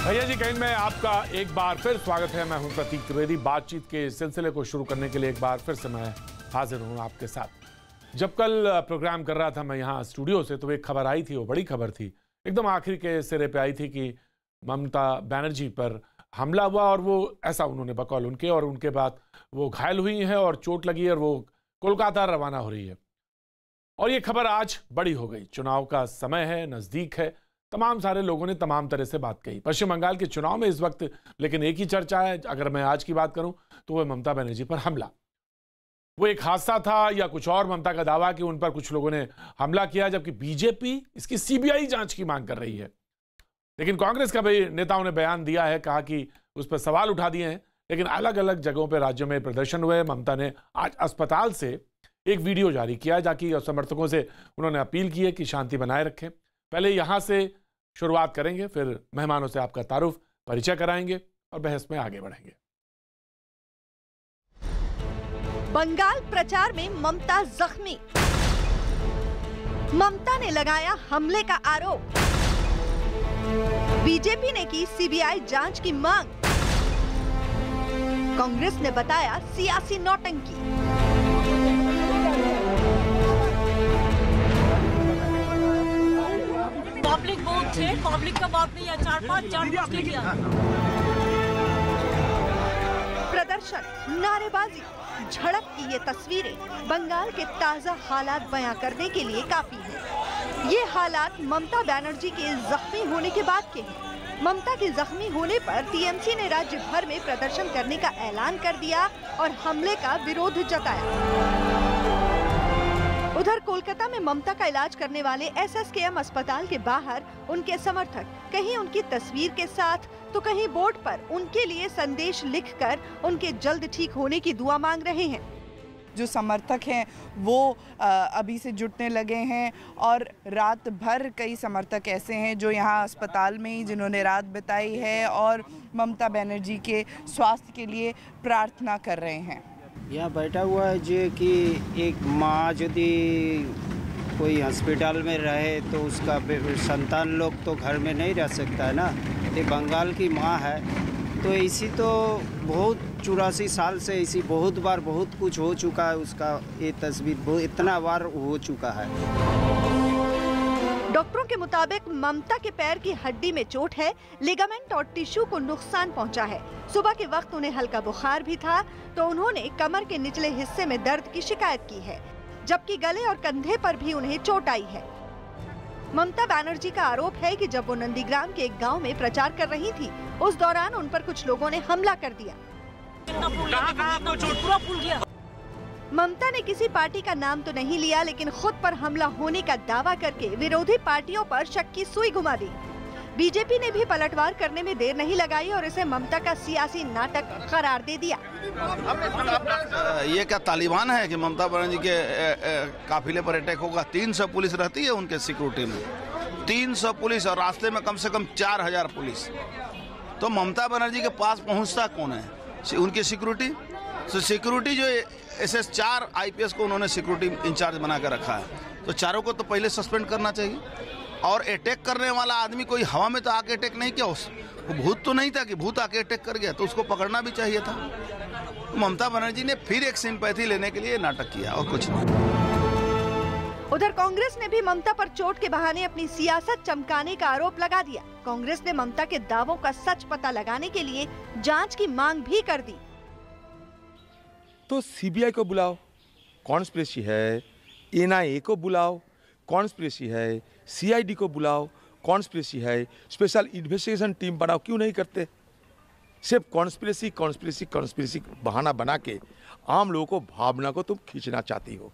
भैया जी कहीं में आपका एक बार फिर स्वागत है। मैं हूं प्रतीक त्रिवेदी। बातचीत के सिलसिले को शुरू करने के लिए एक बार फिर से मैं हाजिर हूं आपके साथ। जब कल प्रोग्राम कर रहा था मैं यहाँ स्टूडियो से, तो एक खबर आई थी, वो बड़ी खबर थी, एकदम आखिर के सिरे पे आई थी कि ममता बनर्जी पर हमला हुआ और वो ऐसा उन्होंने बकौल उनके, और उनके बाद वो घायल हुई हैं और चोट लगी है और वो कोलकाता रवाना हो रही है। और ये खबर आज बड़ी हो गई। चुनाव का समय है, नजदीक है, तमाम सारे लोगों ने तमाम तरह से बात कही। पश्चिम बंगाल के चुनाव में इस वक्त लेकिन एक ही चर्चा है, अगर मैं आज की बात करूं तो वह ममता बनर्जी पर हमला। वो एक हादसा था या कुछ और? ममता का दावा कि उन पर कुछ लोगों ने हमला किया, जबकि बीजेपी इसकी सीबीआई जांच की मांग कर रही है। लेकिन कांग्रेस का भी नेताओं ने बयान दिया है, कहा कि उस पर सवाल उठा दिए हैं। लेकिन अलग अलग जगहों पर राज्यों में प्रदर्शन हुए। ममता ने आज अस्पताल से एक वीडियो जारी किया, जाकि समर्थकों से उन्होंने अपील की है कि शांति बनाए रखें। पहले यहां से शुरुआत करेंगे, फिर मेहमानों से आपका तारुफ परिचय कराएंगे और बहस में आगे बढ़ेंगे। बंगाल प्रचार में ममता जख्मी। ममता ने लगाया हमले का आरोप। बीजेपी ने की सीबीआई जांच की मांग। कांग्रेस ने बताया सियासी नौटंकी। पब्लिक बहुत थे, पब्लिक का बात नहीं है, 4-5 के किया। प्रदर्शन, नारेबाजी, झड़प की ये तस्वीरें बंगाल के ताजा हालात बयां करने के लिए काफी हैं। ये हालात ममता बनर्जी के जख्मी होने के बाद के हैं। ममता के जख्मी होने पर टीएमसी ने राज्य भर में प्रदर्शन करने का ऐलान कर दिया और हमले का विरोध जताया। उधर कोलकाता में ममता का इलाज करने वाले एसएसकेएम अस्पताल के बाहर उनके समर्थक कहीं उनकी तस्वीर के साथ तो कहीं बोर्ड पर उनके लिए संदेश लिखकर उनके जल्द ठीक होने की दुआ मांग रहे हैं। जो समर्थक हैं वो अभी से जुटने लगे हैं और रात भर कई समर्थक ऐसे हैं जो यहाँ अस्पताल में ही जिन्होंने रात बिताई है और ममता बनर्जी के स्वास्थ्य के लिए प्रार्थना कर रहे हैं। यहाँ बैठा हुआ है जो कि एक माँ यदि कोई हॉस्पिटल में रहे तो उसका संतान लोग तो घर में नहीं रह सकता है ना। ये बंगाल की माँ है, तो इसी तो बहुत 84 साल से इसी बहुत बार बहुत कुछ हो चुका है। उसका ये तस्वीर इतना बार हो चुका है। डॉक्टरों के मुताबिक ममता के पैर की हड्डी में चोट है, लिगामेंट और टिश्यू को नुकसान पहुंचा है। सुबह के वक्त उन्हें हल्का बुखार भी था, तो उन्होंने कमर के निचले हिस्से में दर्द की शिकायत की है, जबकि गले और कंधे पर भी उन्हें चोट आई है। ममता बनर्जी का आरोप है कि जब वो नंदीग्राम के एक गांव में प्रचार कर रही थी, उस दौरान उन पर कुछ लोगों ने हमला कर दिया। ममता ने किसी पार्टी का नाम तो नहीं लिया, लेकिन खुद पर हमला होने का दावा करके विरोधी पार्टियों पर शक की सुई घुमा दी। बीजेपी ने भी पलटवार करने में देर नहीं लगाई और इसे ममता का सियासी नाटक करार दे दिया। ये क्या तालिबान है कि ममता बनर्जी के काफिले पर अटैक होगा? 300 पुलिस रहती है उनके सिक्योरिटी में, 300 पुलिस, और रास्ते में कम से कम 4000 पुलिस। तो ममता बनर्जी के पास पहुंचता कौन है? उनकी सिक्योरिटी। तो सिक्योरिटी जो SS4 IPS को उन्होंने सिक्योरिटी इंचार्ज बना कर रखा है, तो चारों को तो पहले सस्पेंड करना चाहिए। और अटैक करने वाला आदमी कोई हवा में तो आके अटैक नहीं किया, वो भूत तो नहीं था कि भूत आके अटैक कर गया, तो उसको पकड़ना भी चाहिए था। तो ममता बनर्जी ने फिर एक सिंपैथी लेने के लिए नाटक किया और कुछ नहीं। उधर कांग्रेस ने भी ममता पर चोट के बहाने अपनी सियासत चमकाने का आरोप लगा दिया। कांग्रेस ने ममता के दावों का सच पता लगाने के लिए जांच की मांग भी कर दी। तो सीबीआई को बुलाओ, कॉन्स्पिरेसी है, NIA को बुलाओ, कॉन्स्पिरेसी है, CID को बुलाओ, कॉन्स्पिरेसी है, स्पेशल इन्वेस्टिगेशन टीम बनाओ। क्यों नहीं करते? सिर्फ कॉन्स्पिरेसी कॉन्स्पिरेसी कॉन्स्पिरेसी बहाना बना के आम लोगों को भावना को तुम खींचना चाहती हो।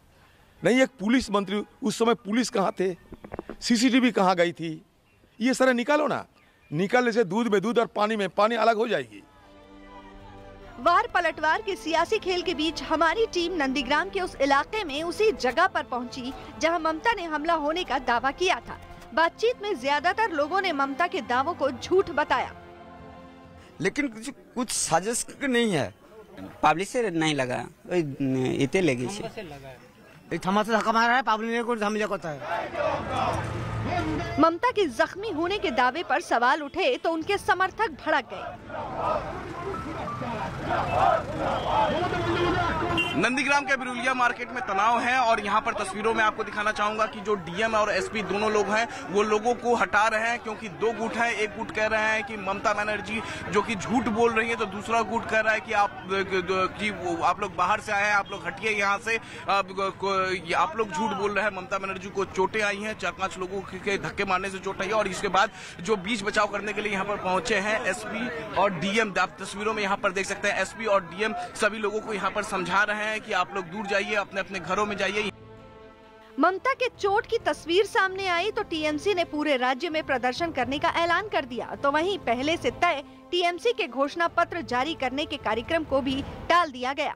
नहीं, एक पुलिस मंत्री, उस समय पुलिस कहाँ थे, CCTV कहाँ गई थी, ये सारा निकालो ना। निकालने से दूध में दूध और पानी में पानी अलग हो जाएगी। वार पलटवार के सियासी खेल के बीच हमारी टीम नंदीग्राम के उस इलाके में उसी जगह पर पहुंची जहां ममता ने हमला होने का दावा किया था। बातचीत में ज्यादातर लोगों ने ममता के दावों को झूठ बताया, लेकिन कुछ साजिश नहीं है। पब्लिक से नहीं लगा, इतने लगी थमा से धक्का मारा है, पब्लिक ने कुछ हमला करता है। ममता के जख्मी होने के दावे पर सवाल उठे तो उनके समर्थक भड़क गए। नंदीग्राम के बिरुलिया मार्केट में तनाव है और यहाँ पर तस्वीरों में आपको दिखाना चाहूंगा कि जो डीएम और एसपी दोनों लोग हैं वो लोगों को हटा रहे हैं, क्योंकि दो गुट हैं। एक गुट कह रहे हैं कि ममता बनर्जी जो कि झूठ बोल रही है, तो दूसरा गुट कह रहा है कि आप लोग बाहर से आए हैं, आप लोग हटिए यहाँ से, आप लोग झूठ बोल रहे हैं। ममता बनर्जी को चोटें आई हैं, 4-5 लोगों के धक्के मारने से चोट आई है और इसके बाद जो बीच बचाव करने के लिए यहाँ पर पहुंचे हैं एसपी और डीएम, आप तस्वीरों में यहाँ पर देख सकते हैं एसपी और डीएम सभी लोगों को यहाँ पर समझा रहे हैं कि आप लोग दूर जाइए, अपने अपने घरों में जाइए। ममता के चोट की तस्वीर सामने आई तो टीएमसी ने पूरे राज्य में प्रदर्शन करने का ऐलान कर दिया, तो वहीं पहले से तय टीएमसी के घोषणा पत्र जारी करने के कार्यक्रम को भी टाल दिया गया।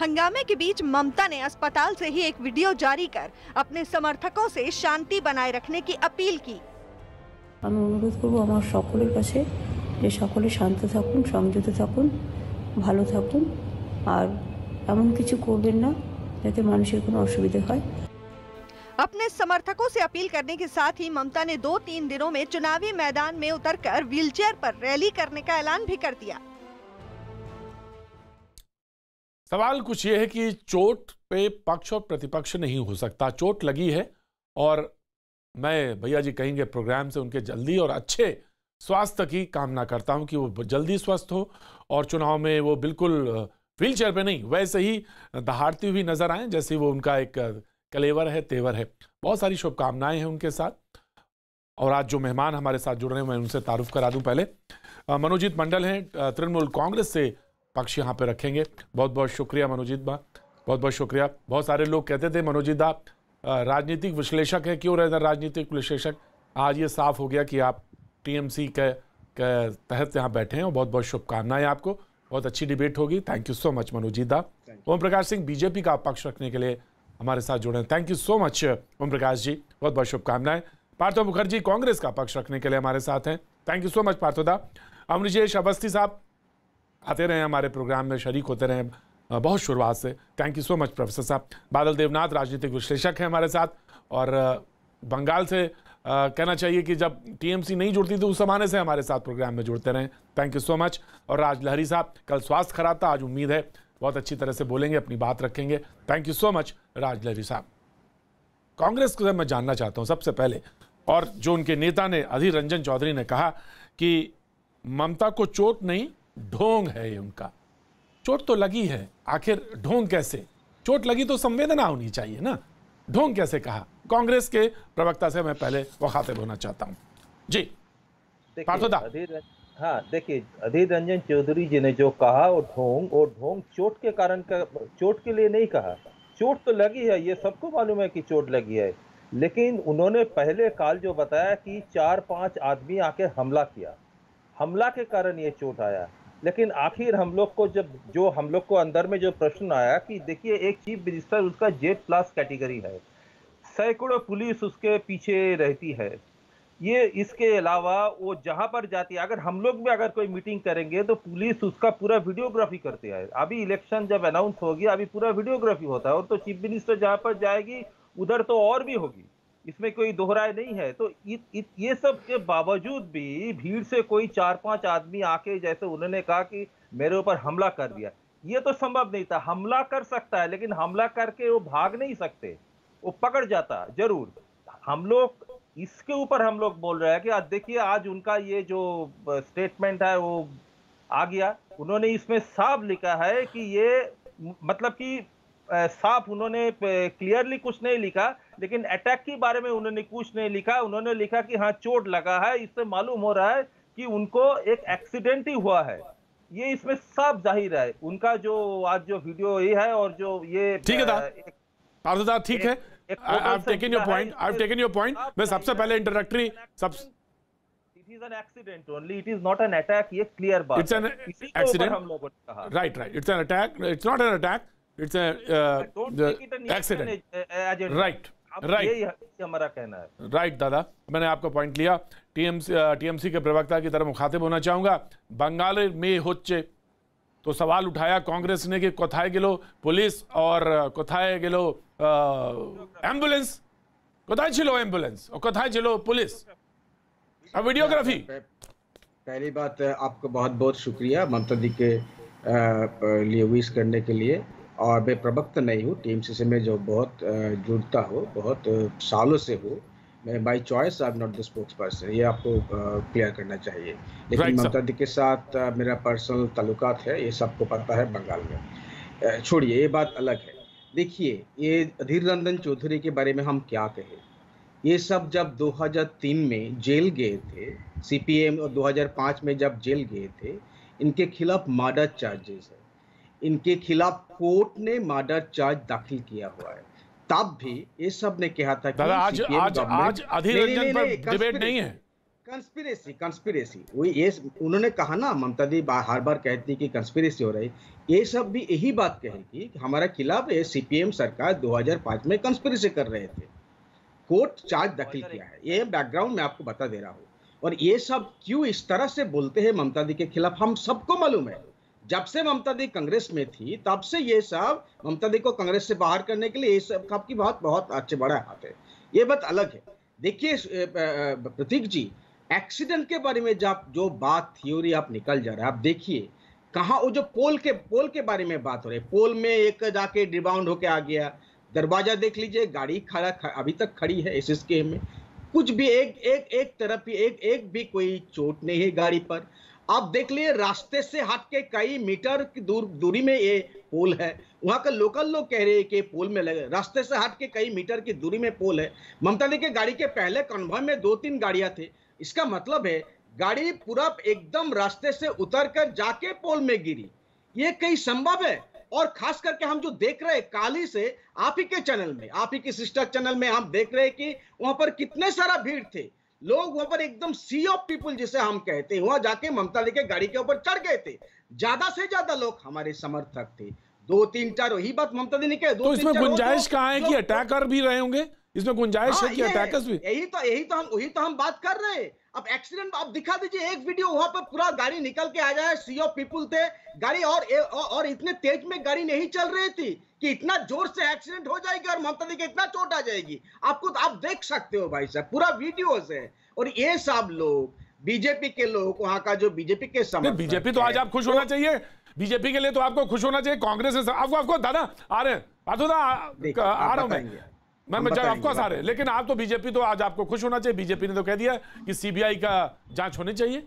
हंगामे के बीच ममता ने अस्पताल से ही एक वीडियो जारी कर अपने समर्थकों से शांति बनाए रखने की अपील की। আমি অনুরোধ করব আমার সকলের কাছে যে সকলে শান্ত থাকুন, সংযত থাকুন, ভালো থাকুন আর এমন কিছু করবেন না যাতে মানুষের কোনো অসুবিধা হয়। अपने समर्थकों से अपील करने के साथ ही ममता ने 2-3 दिनों में चुनावी मैदान में उतरकर व्हीलचेयर पर रैली करने का ऐलान भी कर दिया। सवाल कुछ ये है कि चोट पे पक्ष और प्रतिपक्ष नहीं हो सकता। चोट लगी है और मैं भैया जी कहेंगे प्रोग्राम से उनके जल्दी और अच्छे स्वास्थ्य की कामना करता हूं कि वो जल्दी स्वस्थ हो और चुनाव में वो बिल्कुल व्हीलचेयर पे नहीं, वैसे ही दहाड़ती हुई नजर आए जैसे वो उनका एक कलेवर है, तेवर है। बहुत सारी शुभकामनाएं हैं उनके साथ। और आज जो मेहमान हमारे साथ जुड़ रहे हैं मैं उनसे तारुफ करा दूं। पहले मनोजीत मंडल हैं, तृणमूल कांग्रेस से पक्ष यहाँ पे रखेंगे। बहुत बहुत शुक्रिया मनोजीत बा, बहुत बहुत शुक्रिया। बहुत सारे लोग कहते थे मनोजीत दा राजनीतिक विश्लेषक है, क्यों रहता राजनीतिक विश्लेषक। आज ये साफ हो गया कि आप टीएमसी के तहत यहाँ बैठे हैं और बहुत बहुत शुभकामनाएं आपको। बहुत अच्छी डिबेट होगी। Thank you so much Manojit दा। ओम प्रकाश सिंह बीजेपी का पक्ष रखने के लिए हमारे साथ जुड़े हैं। Thank you so much Om Prakash ji, बहुत बहुत शुभकामनाएं। पार्थो मुखर्जी कांग्रेस का पक्ष रखने के लिए हमारे साथ हैं। Thank you so much Partho दा। अमृजेश अवस्थी साहब आते रहे हमारे प्रोग्राम में, शरीक होते रहे बहुत शुरुआत से। Thank you so much professor साहब। बादल देवनाथ राजनीतिक विश्लेषक हैं हमारे साथ और बंगाल से कहना चाहिए कि जब टीएमसी नहीं जुड़ती तो उस जमाने से हमारे साथ प्रोग्राम में जुड़ते रहे। Thank you so much. और राज लहरी साहब, कल स्वास्थ्य खराब था, आज उम्मीद है बहुत अच्छी तरह से बोलेंगे, अपनी बात रखेंगे। थैंक यू सो मच राज लहरी साहब। कांग्रेस को मैं जानना चाहता हूं सबसे पहले, और जो उनके नेता ने अधीर रंजन चौधरी ने कहा कि ममता को चोट नहीं ढोंग है ये उनका। चोट तो लगी है, आखिर ढोंग कैसे? चोट लगी तो संवेदना होनी चाहिए ना, ढोंग कैसे कहा? कांग्रेस के प्रवक्ता से मैं पहले मुखातिब होना चाहता हूं जी। पार्थोदा। हाँ देखिए, अधीर रंजन चौधरी जी ने जो कहा वो ढोंग चोट के कारण का, चोट के लिए नहीं कहा। चोट तो लगी है, ये सबको मालूम है कि चोट लगी है, लेकिन उन्होंने पहले काल जो बताया कि 4-5 आदमी आके हमला किया, हमला के कारण ये चोट आया। लेकिन आखिर हम लोग को हम लोग को अंदर में जो प्रश्न आया कि देखिए एक चीफ मिनिस्टर उसका Z+ कैटेगरी है, सैकड़ों पुलिस उसके पीछे रहती है। ये इसके अलावा वो जहां पर जाती है, अगर हम लोग भी अगर कोई मीटिंग करेंगे तो पुलिस उसका पूरा वीडियोग्राफी करते हैं। अभी इलेक्शन जब अनाउंस होगी अभी पूरा वीडियोग्राफी होता है, और तो चीफ मिनिस्टर जहां पर जाएगी उधर तो और भी होगी, इसमें कोई दोहराए नहीं है। तो ये सब के बावजूद भी भीड़ से कोई 4-5 आदमी आके जैसे उन्होंने कहा कि मेरे ऊपर हमला कर दिया, ये तो संभव नहीं था। हमला कर सकता है लेकिन हमला करके वो भाग नहीं सकते, वो पकड़ जाता जरूर। हम लोग इसके ऊपर हम लोग बोल रहे हैं कि आज देखिए आज उनका ये जो स्टेटमेंट है वो आ गया। उन्होंने इसमें साफ लिखा है कि ये मतलब कि साफ उन्होंने क्लियरली कुछ नहीं लिखा, लेकिन अटैक के बारे में उन्होंने कुछ नहीं लिखा। उन्होंने लिखा कि हाँ चोट लगा है, इससे मालूम हो रहा है कि उनको एक एक्सीडेंट ही हुआ है। ये इसमें साफ जाहिर है। उनका जो आज जो वीडियो ये है और जो ये ठीक है ठीक है, I've taken your point. I've taken your point. मैं सबसे पहले introductory It is an accident only. It is not an attack. ये क्लियर बात। It's an accident. हम लोगों ने कहा। Right. It's an attack. It's not an attack. It's an accident. Right. यही हमारा कहना है। राइट दादा, मैंने आपका पॉइंट लिया। टीएमसी के प्रवक्ता की तरह मुखातिब होना चाहूंगा। बंगाल में होच्छे तो सवाल उठाया कांग्रेस ने कि कोथाए गेलो पुलिस और कोथाए गेलो एम्बुलेंस, কোথায় ছিল অ্যাম্বুলেন্স ও কোথায় ছিল পুলিশ আর ভিডিওগ্রাফি? पहली बात आपको बहुत बहुत शुक्रिया ममता दी के लिए विश करने के लिए। और मैं प्रवक्ता नहीं हूँ, टीम से मैं जो बहुत जुड़ता हो, बहुत सालों से हो। मैं by choice I am not the spokes person, ये आपको क्लियर करना चाहिए। लेकिन ममता दी के साथ मेरा पर्सनल ताल्लुकात है, ये सबको पता है बंगाल में। छोड़िए, ये बात अलग है। देखिए, ये अधीर रंजन चौधरी के बारे में हम क्या कहें। ये सब जब 2003 में जेल गए थे सीपीएम, और 2005 में जब जेल गए थे, इनके खिलाफ मर्डर चार्जेस है। इनके खिलाफ कोर्ट ने मर्डर चार्ज दाखिल किया हुआ है। तब भी ये सब ने कहा था कि आज अधीर रंजन पर डिबेट नहीं है। कंस्पिरेसी वो ये उन्होंने कहा ना, ममता दी हर बार कहती कि कंस्पिरेसी हो रही। ये सब भी यही बात कहेगी कि हमारे खिलाफ ये सीपीएम सरकार 2005 में कंस्पिरेसी कर रहे थे। कोर्ट चार्ज दाखिल किया है, ये बैकग्राउंड मैं आपको बता दे रहा हूँ। और ये सब क्यों इस तरह से बोलते हैं ममता दी के खिलाफ, हम सबको मालूम है। जब से ममता दी कांग्रेस में थी तब से ये सब ममता दी को कांग्रेस से बाहर करने के लिए ये सब आपकी बहुत अच्छे बड़ा हाथ है। ये बात अलग है। देखिए प्रतीक जी, एक्सीडेंट के बारे में जब जो बात थ्योरी आप निकल जा रहा है, आप देखिए कहाँ वो जो पोल के बारे में बात हो रही है। पोल में एक जाके रिबाउंड होके आ गया, दरवाजा देख लीजिए, गाड़ी अभी तक खड़ी है एसएसके में, कुछ भी एक तरफ एक भी कोई चोट नहीं है गाड़ी पर। आप देख लिए रास्ते से हट के कई मीटर की दूरी में ये पोल है। वहां का लोकल लोग कह रहे हैं कि पोल में लगे, रास्ते से हट के कई मीटर की दूरी में पोल है। ममता दी के गाड़ी के पहले कन्वॉय में 2-3 गाड़ियां थे। इसका मतलब है गाड़ी पूरा एकदम रास्ते से उतर कर जाके पोल में गिरी। ये कहीं संभव है? और खास करके हम जो देख रहे हैं काली से आप ही के चैनल में, आप ही के सिस्टर चैनल में हम देख रहे हैं कि वहां पर कितने सारा भीड़ थे। लोग वहां पर एकदम सी ऑफ पीपल जिसे हम कहते हैं, वहां जाके ममता दी के गाड़ी के ऊपर चढ़ गए थे। ज्यादा से ज्यादा लोग हमारे समर्थक थे, 2-3-4 वही बात ममता दी ने कही। तो इसमें गुंजाइश कहाँ है कि अटैकर भी रहे होंगे? इसमें गुंजाइश है कि अटैकर्स भी? यही तो हम बात कर रहे हैं। अब एक्सीडेंट आप दिखा दीजिए एक वीडियो, वहां पर पूरा गाड़ी निकल के आ जाए, सी ऑफ पीपल थे गाड़ी, और इतने तेज में गाड़ी नहीं चल रही थी कि इतना जोर से एक्सीडेंट हो जाएगी और ममता दी के इतना चोट आ जाएगी। आप देख सकते हो भाई साहब, पूरा वीडियोस है। और ये सब लोग बीजेपी के लोग, वहां का जो बीजेपी के समर्थक, बीजेपी तो आज आप खुश होना चाहिए, बीजेपी के लिए तो आपको खुश होना चाहिए। कांग्रेस से आपको दादा आ रहे हैं, आ रहा हूं मैं ऑफकोर्स आ रहे हैं, लेकिन आप तो बीजेपी तो आज आपको खुश होना चाहिए। बीजेपी ने तो कह दिया कि सीबीआई का जांच होनी चाहिए,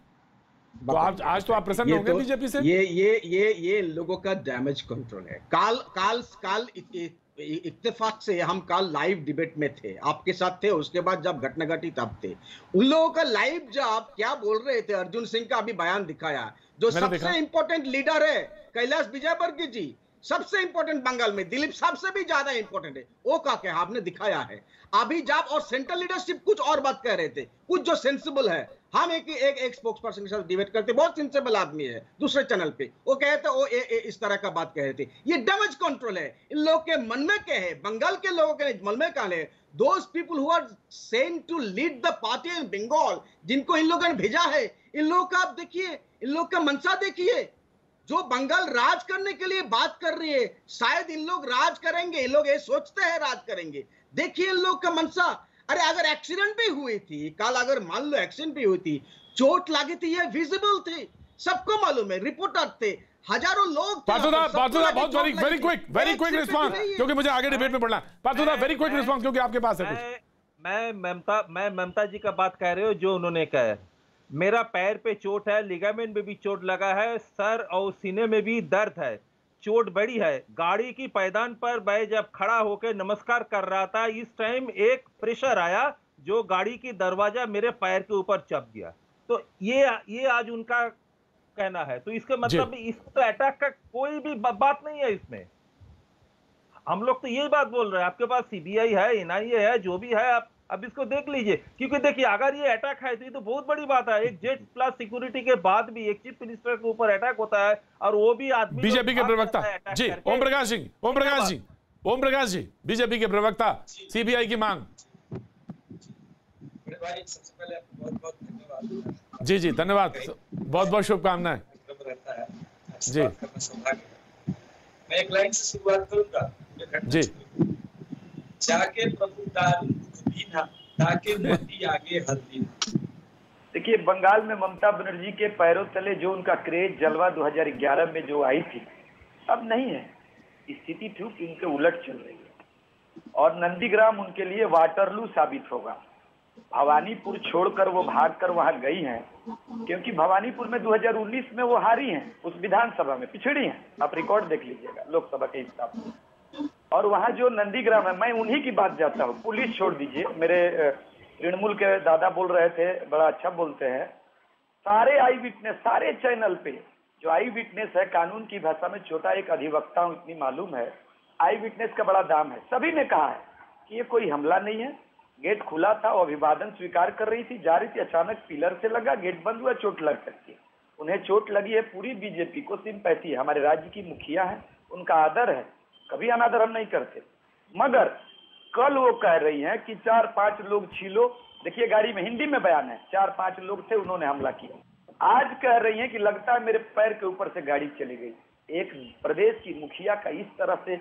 तो आज तो आप प्रसन्न होंगे बीजेपी से। ये लोगों का डैमेज कंट्रोल है। काल इत्तेफाक से हम कल लाइव डिबेट में थे, आपके साथ थे, उसके बाद जब घटना घटी तब थे। उन लोगों का लाइव जब क्या बोल रहे थे, अर्जुन सिंह का अभी बयान दिखाया, जो सबसे इंपॉर्टेंट लीडर है कैलाश विजयवर्गीय जी, सबसे इंपॉर्टेंट बंगाल में, दिलीप साहब से भी ज्यादा इंपॉर्टेंट है, वो क्या आपने दिखाया है अभी जब। और सेंट्रल लीडरशिप कुछ और बात कह रहे थे, कुछ जो सेंसिबल है। हम एक स्पोक्स पर्सन के साथ डिबेट करते, बहुत सेंसिबल आदमी है दूसरे चैनल पे, वो कहते वो इस तरह का बात कह रहे थे। ये डैमेज कंट्रोल है। इन लोगों के मन में क्या है, बंगाल के लोगों के मन में क्या है, those people who are sent to lead the party in Bengal, जिनको इन लोगों ने भेजा है, इन लोगों का आप देखिए, इन लोग का मनसा देखिए। जो बंगाल राज करने के लिए बात कर रही है, शायद इन लोग राज करेंगे, इन लोग ये सोचते हैं राज करेंगे। देखिए इन लोग का मनसा। अरे अगर एक्सीडेंट भी हुई थी कल, अगर मान लो एक्सीडेंट भी हुई थी, चोट लगी थी, ये विजिबल थी, सबको मालूम है, रिपोर्टर थे, हजारों लोग थे। बहुत वेरी क्विक रिस्पांस, क्योंकि मुझे आगे डिबेट में पढ़ना। पार्थोदा वेरी क्विक रिस्पांस, क्योंकि आपके पास है कुछ। मैं ममता जी का बात कह रहे हो, जो उन्होंने कहा मेरा पैर पे चोट है, लिगामेंट में भी चोट लगा है, सर और सीने में भी दर्द है, चोट बड़ी है। गाड़ी की पायदान पर मैं जब खड़ा होकर नमस्कार कर रहा था, इस टाइम एक प्रेशर आया जो गाड़ी की दरवाजा मेरे पैर के ऊपर चप गया। तो ये आज उनका कहना है, तो इसका मतलब इसको अटैक का कोई भी बात नहीं है इसमें। हम लोग तो यही बात बोल रहे हैं, आपके पास सीबीआई है, एनआईए है, जो भी है, आप अब इसको देख लीजिए। क्योंकि देखिए अगर ये अटैक है तो ये तो बहुत बड़ी बात है। एक जेट प्लस सिक्योरिटी के बाद भी एक चीफ मिनिस्टर के ऊपर अटैक होता है, और वो भी आदमी बीजेपी के प्रवक्ता जी ओम प्रकाश जी बीजेपी के प्रवक्ता, सीबीआई की मांग। जी धन्यवाद, बहुत बहुत शुभकामनाएं जी। मैं एक लाइन से शुरुआत करूंगा जी। जाके प्रभु दारू भी था ताकि मोदी आगे हर दिन। देखिए, बंगाल में ममता बनर्जी के पैरों तले जो उनका क्रेज जलवा 2011 में जो आई थी, अब नहीं है। स्थिति ठीक इनके उलट चल रही है और नंदीग्राम उनके लिए वाटरलू साबित होगा। भवानीपुर छोड़कर वो भागकर वहां गई हैं, क्योंकि भवानीपुर में 2019 में वो हारी हैं, उस विधानसभा में पिछड़ी हैं। आप रिकॉर्ड देख लीजिएगा लोकसभा के हिसाब से। और वहां जो नंदीग्राम है, मैं उन्हीं की बात जाता हूँ। पुलिस छोड़ दीजिए, मेरे तृणमूल के दादा बोल रहे थे, बड़ा अच्छा बोलते हैं। सारे आई विटनेस, सारे चैनल पे जो आई विटनेस है, कानून की भाषा में छोटा एक अधिवक्ता हूं, इतनी मालूम है। आई विटनेस का बड़ा दाम है। सभी ने कहा है कि ये कोई हमला नहीं है, गेट खुला था, वो अभिवादन स्वीकार कर रही थी, जा रही थी, अचानक पिलर से लगा, गेट बंद हुआ, चोट लग सकती है। उन्हें चोट लगी है, पूरी बीजेपी को सिंपैथी है, हमारे राज्य की मुखिया है, उनका आदर है, कभी अनादर हम नहीं करते। मगर कल वो कह रही हैं कि 4-5 लोग छीलो। देखिए, गाड़ी में हिंदी में बयान है, 4-5 लोग थे, उन्होंने हमला किया। आज कह रही हैं कि लगता है मेरे पैर के ऊपर से गाड़ी चली गई। एक प्रदेश की मुखिया का इस तरह से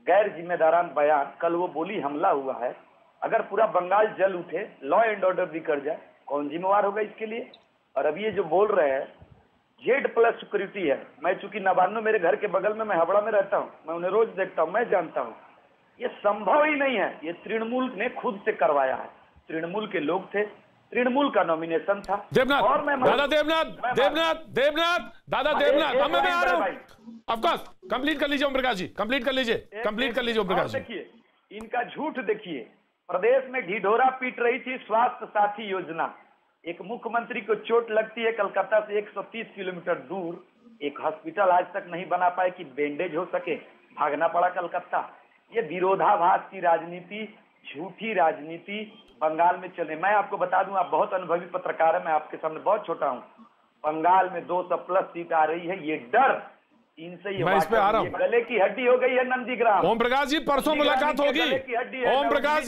गैर जिम्मेदारान बयान, कल वो बोली हमला हुआ है। अगर पूरा बंगाल जल उठे, लॉ एंड ऑर्डर बिगड़ जाए, कौन जिम्मेवार होगा इसके लिए? और अब ये जो बोल रहे हैं Z+ सिक्योरिटी है, मैं चूंकि नवान्नो मेरे घर के बगल में, मैं हावड़ा में रहता हूँ, मैं उन्हें रोज देखता हूँ, मैं जानता हूँ ये संभव ही नहीं है। ये तृणमूल ने खुद से करवाया है, तृणमूल के लोग थे, तृणमूल का नॉमिनेशन था। देवनाथ, और मैं दादा देवनाथ, दादा देवनाथ, अब मैं आ रहा हूं। ऑफकोर्स कंप्लीट कर लीजिए ओम प्रकाश जी, कंप्लीट कर लीजिए ओम प्रकाश जी। देखिए, इनका झूठ देखिए। प्रदेश में ढिढोरा पीट रही थी स्वास्थ्य साथी योजना। एक मुख्यमंत्री को चोट लगती है, कलकत्ता से 130 किलोमीटर दूर एक हॉस्पिटल आज तक नहीं बना पाए कि बैंडेज हो सके, भागना पड़ा कलकत्ता। ये विरोधाभास की राजनीति, झूठी राजनीति बंगाल में चले। मैं आपको बता दूं, आप बहुत अनुभवी पत्रकार है, मैं आपके सामने बहुत छोटा हूं। बंगाल में 200+ सीट आ रही है, ये डर इनसे, ये मैं इस पे आ रहा हूं। गले की हड्डी हो गई है नंदीग्राम। ओम प्रकाश जी, परसों मुलाकात होगी। ओम प्रकाश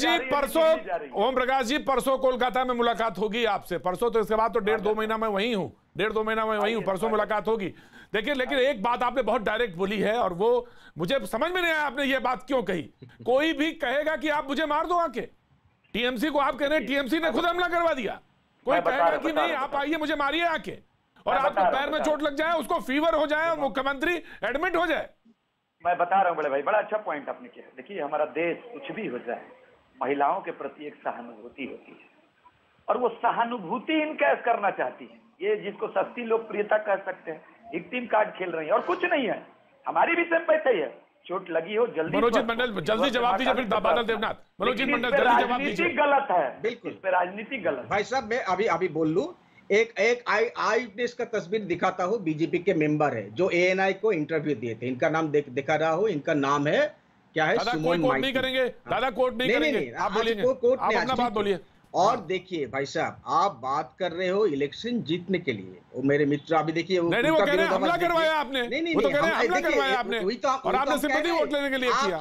जी, परसों कोलकाता में मुलाकात होगी आपसे। परसों तो, इसके बाद तो 1.5-2 महीना में वहीं हूँ, 1.5-2 महीना में वहीं हूँ। परसों मुलाकात होगी। देखिए, लेकिन एक बात आपने बहुत डायरेक्ट बोली है और वो मुझे समझ में नहीं आया आपने ये बात क्यों कही। कोई भी कहेगा कि आप मुझे मार दो आके, टीएमसी को आप कह रहे हैं, टीएमसी ने खुद हमला करवा दिया। कोई कहेगा कि नहीं, आप आइए मुझे मारिए आके, और आपको पैर में चोट लग जाए, उसको फीवर हो जाए और मुख्यमंत्री एडमिट हो जाए। मैं बता रहा हूं बड़े भाई, बड़ा अच्छा पॉइंट आपने किया। देखिए, हमारा देश कुछ भी हो जाए, महिलाओं के प्रति एक सहानुभूति होती है, और वो सहानुभूति इनकैश करना चाहती है। ये जिसको सस्ती लोकप्रियता कह सकते हैं, विक्टिम कार्ड खेल रही है और कुछ नहीं है। हमारी भी सिंपैथी है, चोट लगी हो जल्दी। मनोजीत मंडल जल्दी जवाब दीजिए, फिर बादल देवनाथ। मनोजीत मंडल जल्दी जवाब दीजिए। गलत है, बिल्कुल इस पे राजनीति गलत। भाई साहब, मैं अभी बोल लूं, एक आई विटनेस का तस्वीर दिखाता हूँ। बीजेपी के मेंबर है जो ANI को इंटरव्यू दिए थे, इनका नाम दिखा रहा हूँ। इनका नाम है क्या है? सुमन माइती। नहीं करेंगे दादा, कोर्ट नहीं करेंगे, आप बोलिए, आप अपना बात बोलिए। और देखिए भाई साहब, आप बात कर रहे हो इलेक्शन जीतने के लिए। वो मेरे मित्र अभी देखिए, वो नहीं, वो कह रहे हैं हमला करवाया आपने। नहीं, वो तो कह रहे हैं हमला करवाया आपने, और आपने सिंपैथी वोट लेने के लिए किया।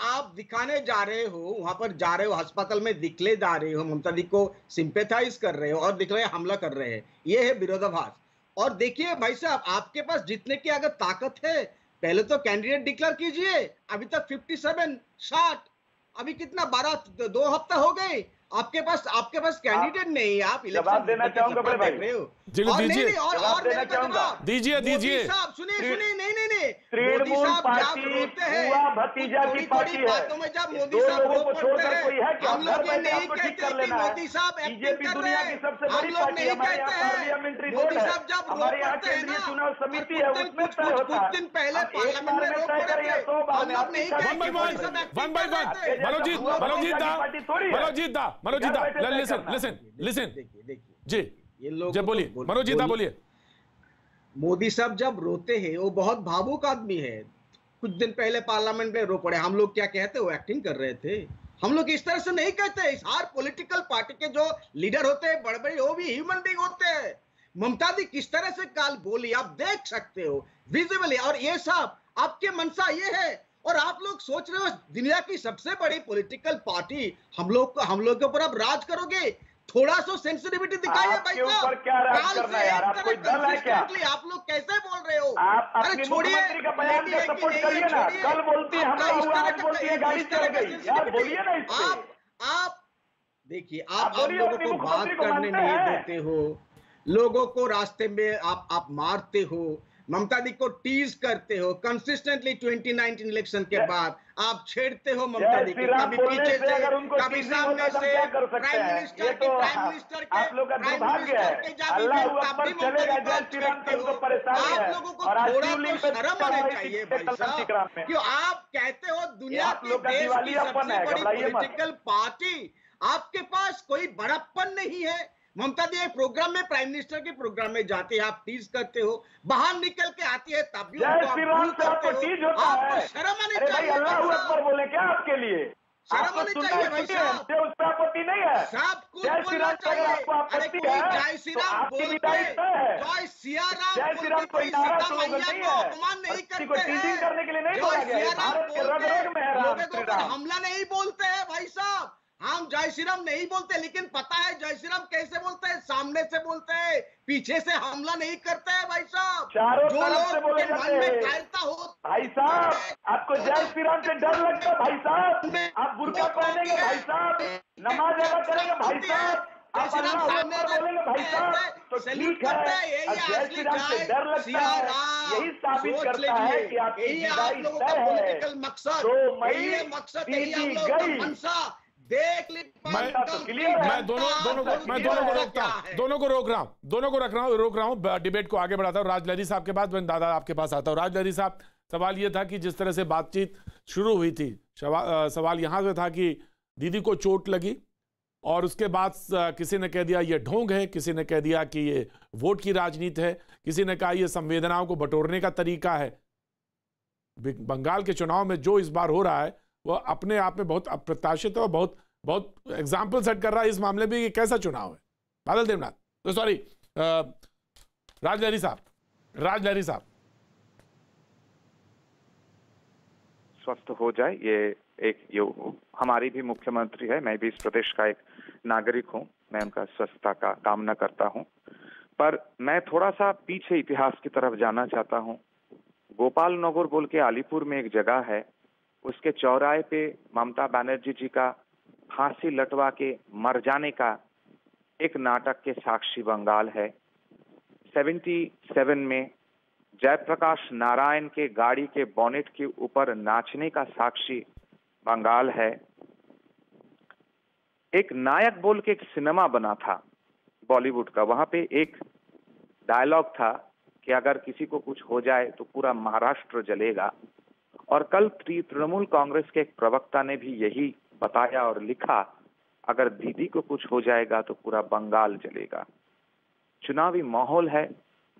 आप दिखाने जा रहे हो, वहां पर जा रहे हो, अस्पताल में दिखले जा रहे हो, ममता दी को सिंपैथाइज कर रहे हो, और दिख रहे हैं हमला कर रहे हैं। ये है विरोधाभास। और देखिए भाई साहब, आपके पास जीतने की अगर ताकत है, पहले तो कैंडिडेट डिक्लेयर कीजिए। अभी तक 57, 60, अभी कितना 2 हफ्ता हो गए। आपके पास कैंडिडेट नहीं, आप जवाब देना चाहूंगा बड़े भाई। दीजिए सुनिए, नहीं तृणमूल पार्टी हुआ भतीजा की पार्टी है। बातों में जब मोदी साहब रो पड़ते हैं, हम लोग ये नहीं कहते कि मोदी साहब एक्टिंग कर रहे हैं, हम लोग नहीं कहते हैं। मोदी साहब जब रो पड़ते हैं ना, चुनाव समिति है, उसमें कुछ दिन पहले पार्लियामेंट में रो पड़े थे, हम लोग नहीं कहते। मनोजीत लिसन जी, ये लोग बोलिए, मनोजीत बोलिए। मोदी साहब जब रोते हैं, वो बहुत भावुक आदमी है। कुछ दिन पहले पार्लियामेंट में रो पड़े। हम लोग क्या कहते, वो एक्टिंग कर रहे थे। हम लोग इस तरह से नहीं कहते। हर पॉलिटिकल पार्टी के जो लीडर होते हैं, बड़े बड़े, वो भी ह्यूमन बीइंग होते हैं। ममता दी किस तरह से काल बोली, आप देख सकते हो विजिबली। और ये सब आपके मनसा ये है, और आप लोग सोच रहे हो दुनिया की सबसे बड़ी पॉलिटिकल पार्टी हम लोग के ऊपर आप राज करोगे। थोड़ा सा सेंसिटिविटी दिखाइए भाई साहब। क्या राज करना है यार, आप कोई दल है क्या? आप लोग कैसे बोल रहे हो? आप अपने मुख्यमंत्री का बयान का सपोर्ट करिए ना। कल बोलती है हमला हुआ, आज बोलती है गाड़ी चल गई। यार बोलिए ना इससे। आप देखिए आप लोगों को बात करने नहीं देते हो, लोगों को रास्ते में आप मारते हो, ममता दी को टीज करते हो कंसिस्टेंटली। 2019 इलेक्शन के बाद आप छेड़ते हो ममता दी को, कभी पीछे से, कभी सामने से। प्राइम मिनिस्टर के आप लोग का दुर्भाग्य है। अल्लाह अकबर चलेगा, जय श्री राम से उनको परेशानी है। आप लोगों को थोड़ा तो शर्म आनी चाहिए भाई साहब। क्यों आप कहते हो दुनिया की देश की सबसे बड़ी पॉलिटिकल पार्टी, आपके पास कोई बड़प्पन नहीं है। ममता दी प्रोग्राम में, प्राइम मिनिस्टर के प्रोग्राम में जाते हैं, आप टीज करते हो, बाहर निकल के आती है तब भी आपको टीज होता है। आपको शर्म आनी चाहिए। अल्लाह अकबर बोले क्या आपके लिए? शर्म आनी चाहिए भाई साहब। उस पर आपत्ति नहीं है, सब कुछ बोलना चाहिए। अरे कोई जय श्री राम बोल के, जय सिया राम बोल के कोई सीता मैया को अपमान नहीं करते हैं। करने के लिए नहीं बोला गया है। भारत के रग-रग में है लोगों के ऊपर हमला नहीं बोलते हैं भाई साहब। हम जय श्री राम नहीं बोलते, लेकिन पता है जय श्री राम कैसे बोलते हैं? सामने से बोलते हैं, पीछे से हमला नहीं करते हैं भाई साहब। जो लोग के मन में कायरता हो, भाई साहब आपको जय श्री राम से डर लगता है भाई साहब? आप बुर्का पहनेंगे भाई साहब, नमाज अदा करेंगे भाई साहब, आप अल्लाह अकबर बोलेंगे भाई साहब, तो ठीक है। अब जय श्री राम से डर लगता है, यही साबित करता है कि आपकी विदाई तय है। मकसद देख ली। मैं दोनों को रोक रहा हूं, डिबेट को आगे बढ़ाता हूं। राज लहरी साहब के बाद मैं दादा आपके पास आता हूं। राज लहरी साहब, सवाल यह था कि जिस तरह से बातचीत शुरू हुई थी, सवाल यहां से था कि दीदी को चोट लगी और उसके बाद किसी ने कह दिया ये ढोंग है, किसी ने कह दिया कि ये वोट की राजनीति है, किसी ने कहा ये संवेदनाओं को बटोरने का तरीका है। बंगाल के चुनाव में जो इस बार हो रहा है वो अपने आप में बहुत अप्रत्याशित है और बहुत एग्जाम्पल सेट कर रहा है इस मामले में। ये कैसा चुनाव है? बादल देवनाथ, तो सॉरी राज लहरी साहब। स्वस्थ हो जाए, ये हमारी भी मुख्यमंत्री है, मैं भी इस प्रदेश का एक नागरिक हूं, मैं उनका स्वस्थता का कामना करता हूं। पर मैं थोड़ा सा पीछे इतिहास की तरफ जाना चाहता हूं। गोपाल नगर बोल के अलीपुर में एक जगह है, उसके चौराहे पे ममता बनर्जी जी का फांसी लटवा के मर जाने का एक नाटक के साक्षी बंगाल है। 77 में जयप्रकाश नारायण के गाड़ी के बोनेट के ऊपर नाचने का साक्षी बंगाल है। एक नायक बोल के एक सिनेमा बना था बॉलीवुड का, वहां पे एक डायलॉग था कि अगर किसी को कुछ हो जाए तो पूरा महाराष्ट्र जलेगा। और कल तृणमूल कांग्रेस के एक प्रवक्ता ने भी यही बताया और लिखा, अगर दीदी को कुछ हो जाएगा तो पूरा बंगाल जलेगा। चुनावी माहौल है,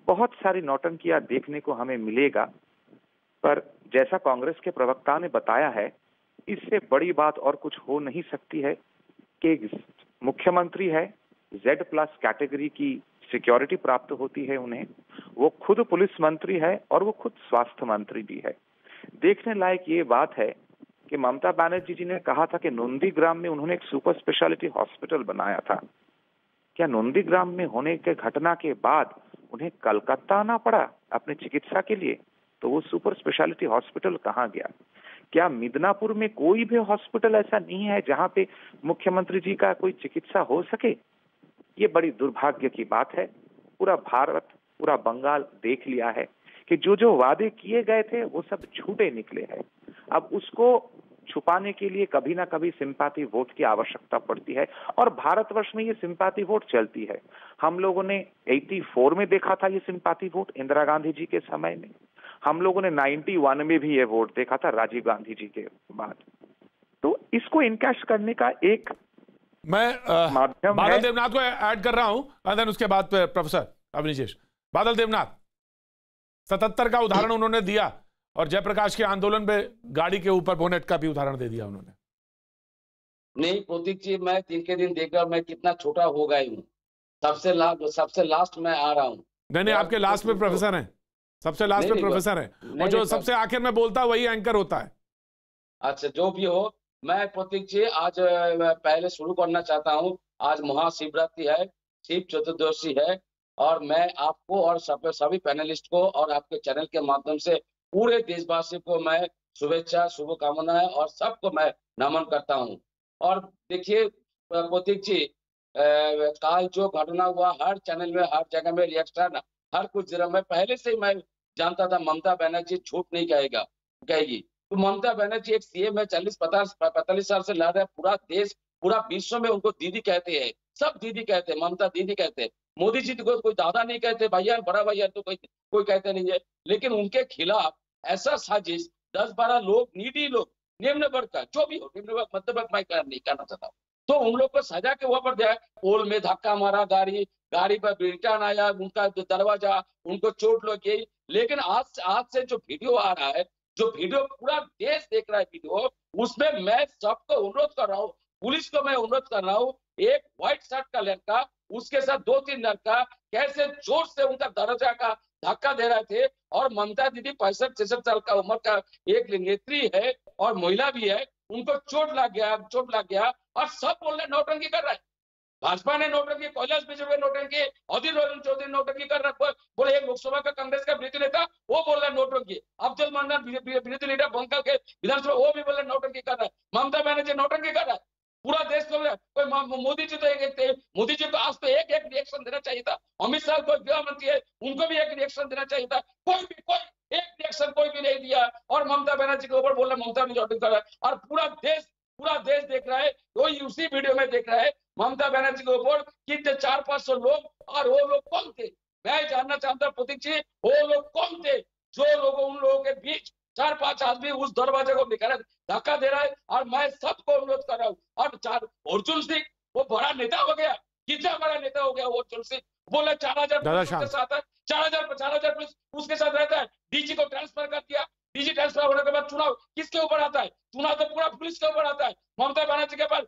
बहुत सारी नौटंकियां देखने को हमें मिलेगा, पर जैसा कांग्रेस के प्रवक्ता ने बताया है, इससे बड़ी बात और कुछ हो नहीं सकती है कि मुख्यमंत्री है, Z+ कैटेगरी की सिक्योरिटी प्राप्त होती है उन्हें, वो खुद पुलिस मंत्री है और वो खुद स्वास्थ्य मंत्री भी है। देखने लायक ये बात है कि ममता बनर्जी जी ने कहा था कि नंदीग्राम में उन्होंने एक सुपर स्पेशलिटी हॉस्पिटल बनाया था। क्या नंदीग्राम में होने के घटना के बाद उन्हें कलकत्ता आना पड़ा अपने चिकित्सा के लिए? तो वो सुपर स्पेशलिटी हॉस्पिटल कहाँ गया? क्या मिदनापुर में कोई भी हॉस्पिटल ऐसा नहीं है जहां पे मुख्यमंत्री जी का कोई चिकित्सा हो सके? ये बड़ी दुर्भाग्य की बात है। पूरा भारत, पूरा बंगाल देख लिया है कि जो वादे किए गए थे वो सब झूठे निकले हैं। अब उसको छुपाने के लिए कभी ना कभी सिंपैथी वोट की आवश्यकता पड़ती है और भारतवर्ष में ये सिंपैथी वोट चलती है। हम लोगों ने 84 में देखा था ये सिंपैथी वोट इंदिरा गांधी जी के समय में, हम लोगों ने 91 में भी ये वोट देखा था राजीव गांधी जी के बाद। तो इसको इनकैश करने का एक मैं बादल देवनाथ को ऐड कर रहा हूं, उसके बाद प्रोफेसर अवनीश। बादल देवनाथ, 77 का उदाहरण उन्होंने दिया और जयप्रकाश के आंदोलन में गाड़ी के ऊपर बोनेट का भी उदाहरण दे दिया उन्होंने। नहीं प्रतीक जी, मैं दिन के दिन देख रहा, मैं कितना छोटा हो गया हूँ। सबसे लास्ट में आ रहा हूँ। नहीं, आपके लास्ट में प्रोफेसर हैं, सबसे लास्ट में प्रोफेसर हैं, और जो सबसे आखिर में बोलता है वही एंकर होता है। अच्छा, जो भी हो, मैं प्रतीक जी आज पहले शुरू करना चाहता हूँ। आज महाशिवरात्रि है, शिव चतुर्दशी है, और मैं आपको और सभी पैनलिस्ट को और आपके चैनल के माध्यम से पूरे देशवासी को मैं शुभेच्छा, शुभकामनाएं और सबको मैं नमन करता हूं। और देखिए प्रतीक जी, कल जो घटना हुआ हर चैनल में हर जगह में रिएक्शन, हर कुछ जगह में पहले से ही मैं जानता था ममता बनर्जी झूठ नहीं कहेगी। तो ममता बनर्जी एक सीएम है, 40-45 साल से लड़ रहे, पूरा देश पूरा विश्व में उनको दीदी कहते हैं, सब दीदी कहते हैं, ममता दीदी कहते हैं। मोदी जी को कोई दादा नहीं कहते, भैया बड़ा भैया तो कोई कहते नहीं है। लेकिन उनके खिलाफ ऐसा साजिश 10-12 लोग, नीडी लोग, निम्न वर्ग का जो भी हो, निम्न वर्ग मध्य वर्ग मैं नहीं कहना चाहता, तो उन लोग को सजा के ऊपर दिया। पोल में धक्का मारा, गाड़ी पर रिटर्न आया, उनका दरवाजा, उनको चोट लगी। लेकिन आज से जो वीडियो आ रहा है, जो वीडियो पूरा देश देख रहा है वीडियो, उसमें मैं सबको अनुरोध कर रहा हूँ, पुलिस को मैं अनुरोध कर रहा हूँ, एक व्हाइट शर्ट का लड़का, उसके साथ 2-3 लड़का कैसे जोर से उनका दरवाजा का धक्का दे रहे थे। और ममता दीदी 65-66 साल का उम्र का एक नेत्री है और महिला भी है, उनको चोट लग गया और सब बोल रहे नौटंकी कर रहा है। भाजपा ने नौटंकी, कैलाश विजयवर्गीय नौटंकी, अधीर रंजन चौधरी नौटंकी कर रहा है। बोले एक लोकसभा का कांग्रेस का विरोधी नेता वो बोल रहा है नौटंकी, अब्दुल मन्नान विरोधी लीडर बंगाल के विधानसभा वो भी बोल रहे नौटंकी कर रहा है, ममता बनर्जी नौटंकी कर रहा है। पूरा देश को मोदी जी तो मोदी जी को आज तो एक रिएक्शन देना चाहिए था। अमित शाह को गृह मंत्री है, उनको भी एक रिएक्शन देना चाहिए था। कोई एक रिएक्शन कोई भी नहीं दिया और ममता बनर्जी के ऊपर बोल रहे ममता बनर्जी नौटंकी कर रहा है। और पूरा देश देख रहा है, कोई उसी वीडियो में देख रहा है ममता बनर्जी के ऊपर कितने 400-500 लोग, और वो लोग कौन थे मैं जानना चाहता हूँ प्रतीक जी, वो लोग कौन थे जो लोग उन लोगों के बीच 4-5 आदमी उस दरवाजे को निकाला धक्का दे रहा है। और मैं सबको अनुरोध कर रहा हूँ, और अर्जुन सिंह वो बड़ा नेता हो गया, कितना बड़ा नेता हो गया वो अर्जुन सिंह, बोले 4000 के साथ है, 4000 पुलिस उसके साथ रहता है। डीजी को ट्रांसफर कर दिया, डीजी ट्रांसफर होने के बाद चुनाव किसके ऊपर आता है? चुनाव तो पूरा पुलिस के ऊपर आता है। ममता बनर्जी के पास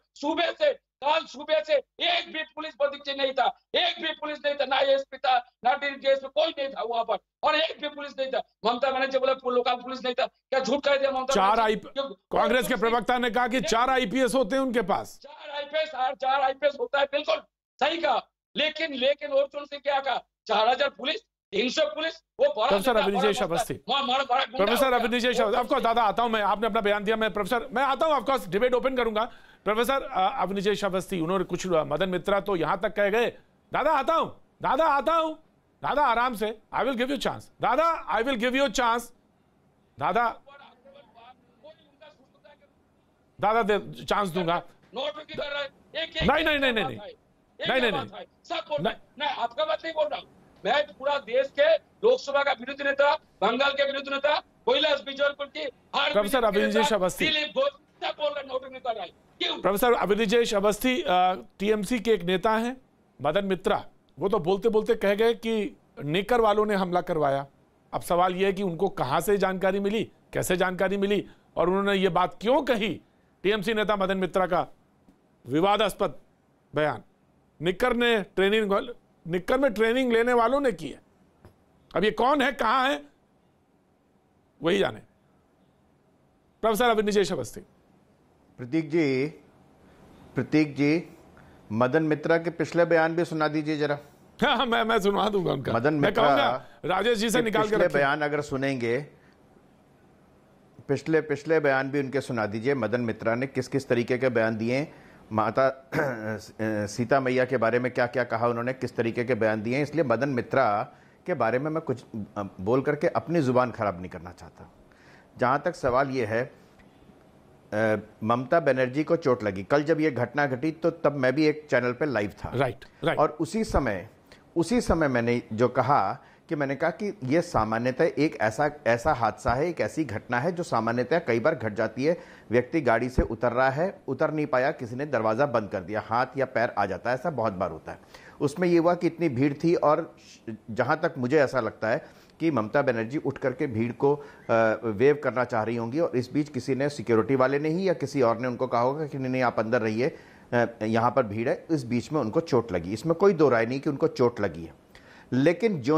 कल सुबह से एक भी पुलिस प्रतीक नहीं था, एक भी पुलिस नहीं था, ना एसपी था, ना डीजीपी, कोई नहीं था वहां पर, और एक भी पुलिस नहीं था। ममता बनर्जी बोले लोकल पुलिस नहीं था, क्या झूठ कह दिया ममता? कांग्रेस के प्रवक्ता ने कहा कि 4 आईपीएस होते हैं उनके पास, 4 आईपीएस होता है, बिल्कुल सही कहा। लेकिन अर्जुन सिंह क्या कहा? 4000 पुलिस, 300 पुलिस, वो professor Avinijesh Awasthi, professor Avinijesh Awasthi, of course दादा आता हूं मैं, आपने अपना बयान दिया, मैं प्रोफेसर मैं आता हूं, ऑफ कोर्स डिबेट ओपन करूंगा। प्रोफेसर अविनिजेश अवस्थी, उन्होंने कुछ मदन मित्रा तो यहां तक कह गए, दादा आता हूं, दादा आराम से, I will give you chance, दादा I will give you chance, दादा चांस दूंगा। नहीं, आपका बात नहीं बोल रहा हूं मैं, पूरा देश के लोकसभा का विरोधी नेता, बंगाल के विरोधी नेता, कैलाश विजयवर्गीय की, professor Avinijesh Awasthi, professor Avinijesh Awasthi TMC के एक नेता हैं, मदन मित्रा, वो तो बोलते बोलते कह गए कि नेकर वालों ने हमला करवाया। अब सवाल यह है कि उनको कहां से जानकारी मिली, कैसे जानकारी मिली, और उन्होंने ये बात क्यों कही? टीएमसी नेता मदन मित्रा का विवादास्पद बयान निक्कर में ट्रेनिंग लेने वालों ने की है। अब ये कौन है, कहां है, वही जाने। प्रोफेसर अविनिजेश अवस्थी। प्रतीक जी मदन मित्रा के पिछले बयान भी सुना दीजिए जरा। हाँ, मैं सुनवा दूंगा उनका। मदन मित्रा राजेश जी से निकाल के बयान अगर सुनेंगे, पिछले बयान भी उनके सुना दीजिए। मदन मित्रा ने किस किस तरीके के बयान दिए, माता सीता मैया के बारे में क्या क्या कहा उन्होंने, किस तरीके के बयान दिए। इसलिए मदन मित्रा के बारे में मैं कुछ बोल करके अपनी जुबान खराब नहीं करना चाहता। जहां तक सवाल ये है, ममता बनर्जी को चोट लगी कल जब ये घटना घटी, तो तब मैं भी एक चैनल पे लाइव था, राइट। और उसी समय मैंने जो कहा कि मैंने कहा कि ये सामान्यतः एक ऐसा हादसा है, एक ऐसी घटना है जो सामान्यतः कई बार घट जाती है। व्यक्ति गाड़ी से उतर रहा है, उतर नहीं पाया, किसी ने दरवाज़ा बंद कर दिया, हाथ या पैर आ जाता है, ऐसा बहुत बार होता है। उसमें ये हुआ कि इतनी भीड़ थी, और जहाँ तक मुझे ऐसा लगता है कि ममता बनर्जी उठ करके भीड़ को वेव करना चाह रही होंगी, और इस बीच किसी ने, सिक्योरिटी वाले ने ही या किसी और ने उनको कहा होगा कि नहीं आप अंदर रहिए, यहाँ पर भीड़ है। इस बीच में उनको चोट लगी, इसमें कोई दो राय नहीं कि उनको चोट लगी है। लेकिन जो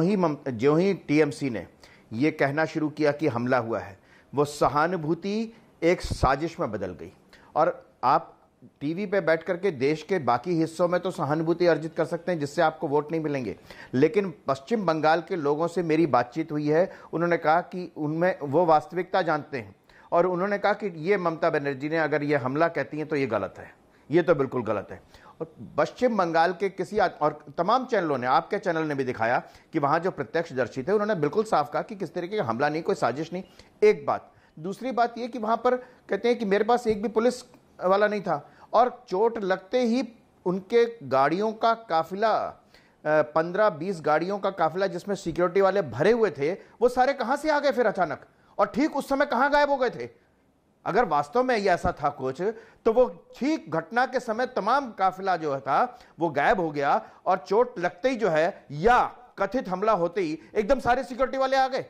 ही टीएमसी ने ये कहना शुरू किया कि हमला हुआ है, वो सहानुभूति एक साजिश में बदल गई। और आप टीवी पे बैठ करके देश के बाकी हिस्सों में तो सहानुभूति अर्जित कर सकते हैं जिससे आपको वोट नहीं मिलेंगे, लेकिन पश्चिम बंगाल के लोगों से मेरी बातचीत हुई है, उन्होंने कहा कि उनमें वो वास्तविकता जानते हैं, और उन्होंने कहा कि ये ममता बनर्जी ने अगर ये हमला कहती हैं तो ये गलत है, ये तो बिल्कुल गलत है। और पश्चिम बंगाल के किसी और तमाम चैनलों ने, आपके चैनल ने भी दिखाया कि वहां जो प्रत्यक्षदर्शी थे उन्होंने बिल्कुल साफ कहा कि किस तरीके का हमला नहीं, कोई साजिश नहीं। एक बात। दूसरी बात यह कि वहां पर कहते हैं कि मेरे पास एक भी पुलिस वाला नहीं था, और चोट लगते ही उनके गाड़ियों का काफिला, 15-20 गाड़ियों का काफिला जिसमें सिक्योरिटी वाले भरे हुए थे, वो सारे कहां से आ गए फिर अचानक, और ठीक उस समय कहां गायब हो गए थे? अगर वास्तव में ये ऐसा था कुछ, तो वो ठीक घटना के समय तमाम काफिला जो था वो गायब हो गया, और चोट लगते ही जो है या कथित हमला होते ही एकदम सारे सिक्योरिटी वाले आ गए।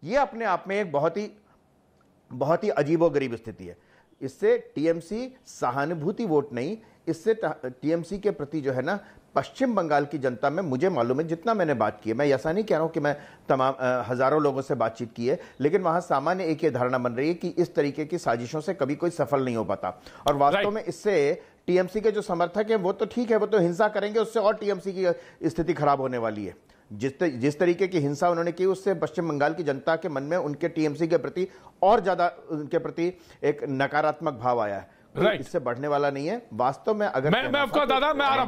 ये अपने आप में एक बहुत ही अजीबोगरीब स्थिति है। इससे टीएमसी सहानुभूति वोट नहीं, इससे टीएमसी के प्रति जो है ना पश्चिम बंगाल की जनता में, मुझे मालूम है जितना मैंने बात की है, मैं ऐसा नहीं कह रहा हूं कि मैं तमाम हजारों लोगों से बातचीत की है, लेकिन वहां सामान्य एक ये धारणा बन रही है कि इस तरीके की साजिशों से कभी कोई सफल नहीं हो पाता। और वास्तव में इससे टीएमसी के जो समर्थक हैं वो तो ठीक है, वो तो हिंसा करेंगे, उससे और टीएमसी की स्थिति खराब होने वाली है। जिस तरीके की हिंसा उन्होंने की, उससे पश्चिम बंगाल की जनता के मन में उनके टीएमसी के प्रति और ज्यादा उनके प्रति एक नकारात्मक भाव आया है। इससे बढ़ने वाला नहीं है वास्तव में। अगर मैं आपको दादा, मैं आ रहा,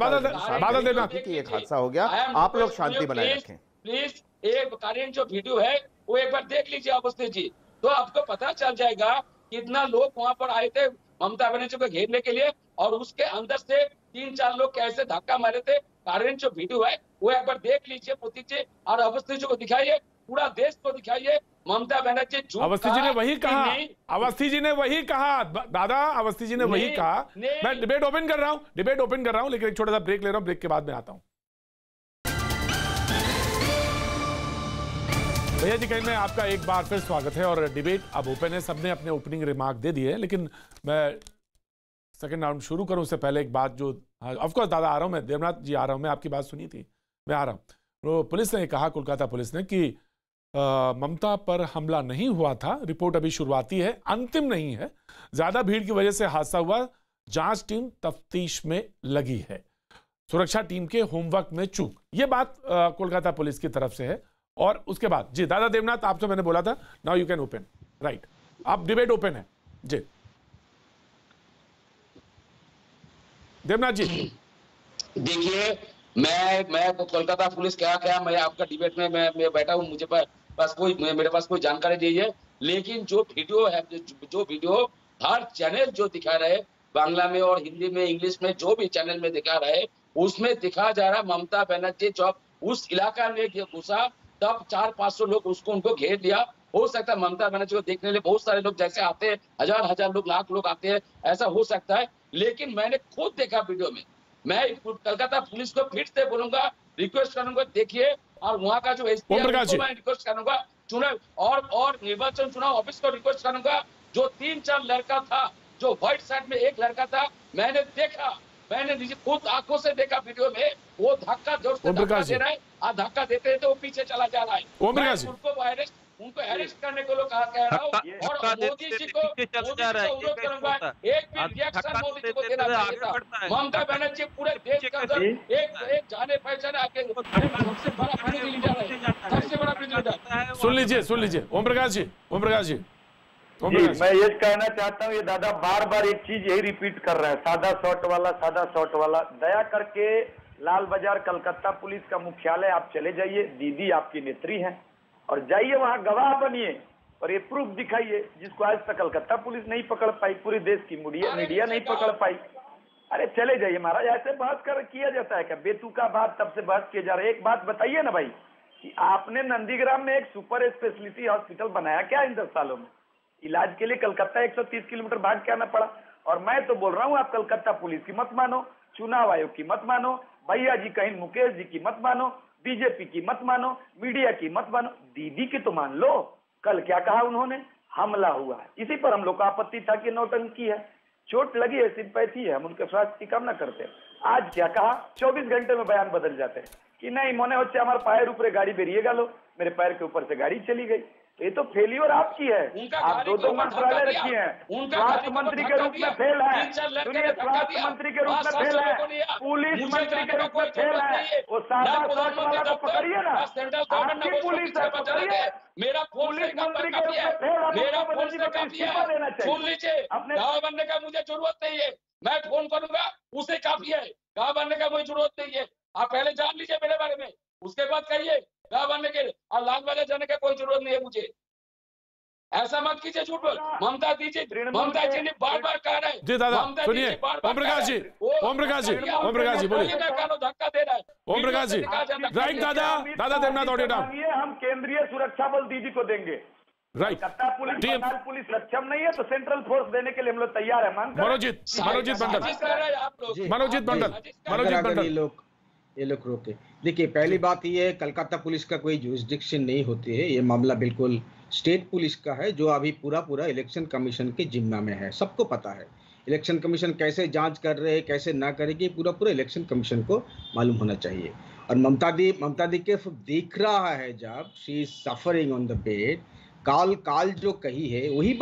बाधा देना कि एक हादसा हो गया, आप लोग शांति बनाए रखें प्लीज। एक कारण जो वीडियो है वो एक बार देख लीजिए अवस्थी जी, तो आपको पता चल जाएगा कितना लोग वहां पर आए थे ममता बनर्जी को घेरने के लिए, और उसके अंदर से 3-4 लोग कैसे धक्का मारे थे। कारण जो वीडियो है वो एक बार देख लीजिए प्रतीक जी, और अवस्थी जी को दिखाइए, पूरा देश को दिखाइए। ममता बनर्जी अवस्थी जी ने वही कहा, अवस्थी जी ने वही कहा दादा, अवस्थी जी ने वही कहा। मैं डिबेट ओपन कर रहा हूं, लेकिन एक छोटा सा ब्रेक ले रहा हूं, ब्रेक के बाद में आता हूं। भैया जी कहीं में आपका एक बार फिर स्वागत है, और डिबेट अब ओपन है, सबने अपने ओपनिंग रिमार्क दे दिए, लेकिन मैं सेकंड राउंड शुरू करूं उससे पहले एक बात जो, ऑफकोर्स दादा आ रहा हूं मैं, देवनाथ जी आ रहा हूं मैं, आपकी बात सुनी थी, मैं आ रहा हूं। तो पुलिस ने कहा, कोलकाता पुलिस ने, कि ममता पर हमला नहीं हुआ था, रिपोर्ट अभी शुरुआती है, अंतिम नहीं है, ज्यादा भीड़ की वजह से हादसा हुआ, जांच टीम तफ्तीश में लगी है, सुरक्षा टीम के होमवर्क में चूक। ये बात कोलकाता पुलिस की तरफ से है। और उसके बाद जी दादा देवनाथ, आपसे मैंने बोला था, now you can open, right, आप डिबेट ओपन है जी देवनाथ जी। देखिए मैं कोलकाता पुलिस क्या मैं आपका डिबेट में मैं बैठा हूँ, मुझे मेरे पास कोई जानकारी नहीं है, लेकिन जो वीडियो है, जो वीडियो हर चैनल जो दिखा रहे, बांग्ला में और हिंदी में, इंग्लिश में, जो भी चैनल में दिखा रहे, उसमें दिखा जा रहा ममता बनर्जी जब उस इलाका में घुसा तब 400-500 लोग उनको घेर लिया। हो सकता है ममता बनर्जी को देखने के लिए बहुत सारे लोग जैसे आते हैं, हजार लोग, लाख लोग आते हैं, ऐसा हो सकता है, लेकिन मैंने खुद देखा वीडियो में। मैं कोलकाता पुलिस को फिर से बोलूंगा, रिक्वेस्ट करूंगा, देखिए, और वहां का जो एसपी है उसको मैं रिक्वेस्ट करूंगा, चुनाव और निर्वाचन चुनाव ऑफिस को रिक्वेस्ट करूंगा, जो 3-4 लड़का था, जो व्हाइट शर्ट में एक लड़का था, मैंने देखा, मैंने खुद आंखों से देखा वीडियो में, वो धक्का जोर से धक्का दे रहा है, और धक्का देते तो वो पीछे चला जा रहा है। उनको अरेस्ट करने को लोग कह रहा हूँ, और मोदी जी को अनुरोध करूंगा, एक भी रिएक्शन मोदी जी को देना चाहिए था। ममता बनर्जी पूरे देश के अंदर एक जाने पहचाने आके सबसे बड़ा प्रतिनिधि लीडर है, सबसे बड़ा प्रतिनिधि। सुन लीजिए ओम प्रकाश जी मैं ये कहना चाहता हूँ, ये दादा बार बार एक चीज यही रिपीट कर रहे हैं, सादा शॉट वाला। दया करके लाल बाजार कलकत्ता पुलिस का मुख्यालय आप चले जाइए, दीदी आपकी नेत्री हैं, और जाइए वहां गवाह बनिए और ये प्रूफ दिखाइए, जिसको आज तक कलकत्ता पुलिस नहीं पकड़ पाई, पूरे देश की मीडिया नहीं पकड़ पाई। अरे चले जाइए महाराज, ऐसे बहस किया जाता है क्या? बेतुका बात तब से बहस किए जा रहे। एक बात बताइए ना भाई, कि आपने नंदीग्राम में एक सुपर स्पेशलिटी हॉस्पिटल बनाया क्या इन 10 सालों में? इलाज के लिए कलकत्ता 130 किलोमीटर भाग के आना पड़ा। और मैं तो बोल रहा हूँ, आप कलकत्ता पुलिस की मत मानो, चुनाव आयोग की मत मानो, भैया जी कहीं मुकेश जी की मत मानो, बीजेपी की मत मानो, मीडिया की मत मानो, दीदी की तो मान लो। कल क्या कहा उन्होंने? हमला हुआ है, इसी पर हम लोग का आपत्ति था कि नौटंकी है, चोट लगी है, सिंपैथी है, हम उनके स्वास्थ्य की कामना करते हैं। आज क्या कहा? 24 घंटे में बयान बदल जाते हैं कि नहीं मोने होच्छे हमारे पैर ऊपर गाड़ी बेरिए गलो, मेरे पैर के ऊपर से गाड़ी चली गई। ये तो फेलियर आपकी है, आप 2 मंत्रालय रखी हैं, स्वास्थ्य मंत्री के रूप में फेल है, सुनिए, स्वास्थ्य मंत्री के रूप में फेल है, पुलिस मंत्री के रूप में फेल है, वो सादा शॉट वाला को पकड़िए ना, आपकी पुलिस है, पकड़िए, पुलिस नाम पर काफी है, मेरा फोन से काफी है। सुन लीजिए, गाँव बनने का मुझे जरूरत नहीं है, मैं फोन करूंगा उसे काफी है। गाँव बनने का मुझे जरूरत नहीं है, आप पहले जान लीजिए मेरे बारे में, उसके बाद कहिए गाँव बनने के लिए। और लाल बाजार जाने का कोई जरूरत नहीं है मुझे, ऐसा मत कीजिए झूठ बोल। ममता जी ने बार बार कहा है। जी दादा सुनिए, ओम प्रकाश जी बोलिए। धक्का दे रहा है ओम प्रकाश जी, राइट दादा देवनाथ ऑडियो डाउन। हम केंद्रीय सुरक्षा बल दीदी को देंगे, right. Calcutta police Bengal police सक्षम नहीं है तो सेंट्रल फोर्स देने के लिए हम लोग तैयार है। मनोजीत मंडल ये लोग रोके। देखिए, पहली बात ये है, कलकत्ता पुलिस का कोई जुरिस्डिक्शन नहीं होती है, ये मामला बिल्कुल स्टेट पुलिस का है, जो अभी पूरा इलेक्शन कमीशन के जिम्मा में है। सबको पता है इलेक्शन कमीशन कैसे जांच कर रहे हैं, कैसे ना करेगी, पूरा इलेक्शन कमीशन को मालूम होना चाहिए। और ममता दी के देख रहा है जब she is suffering on the bed, काल जो कही है वही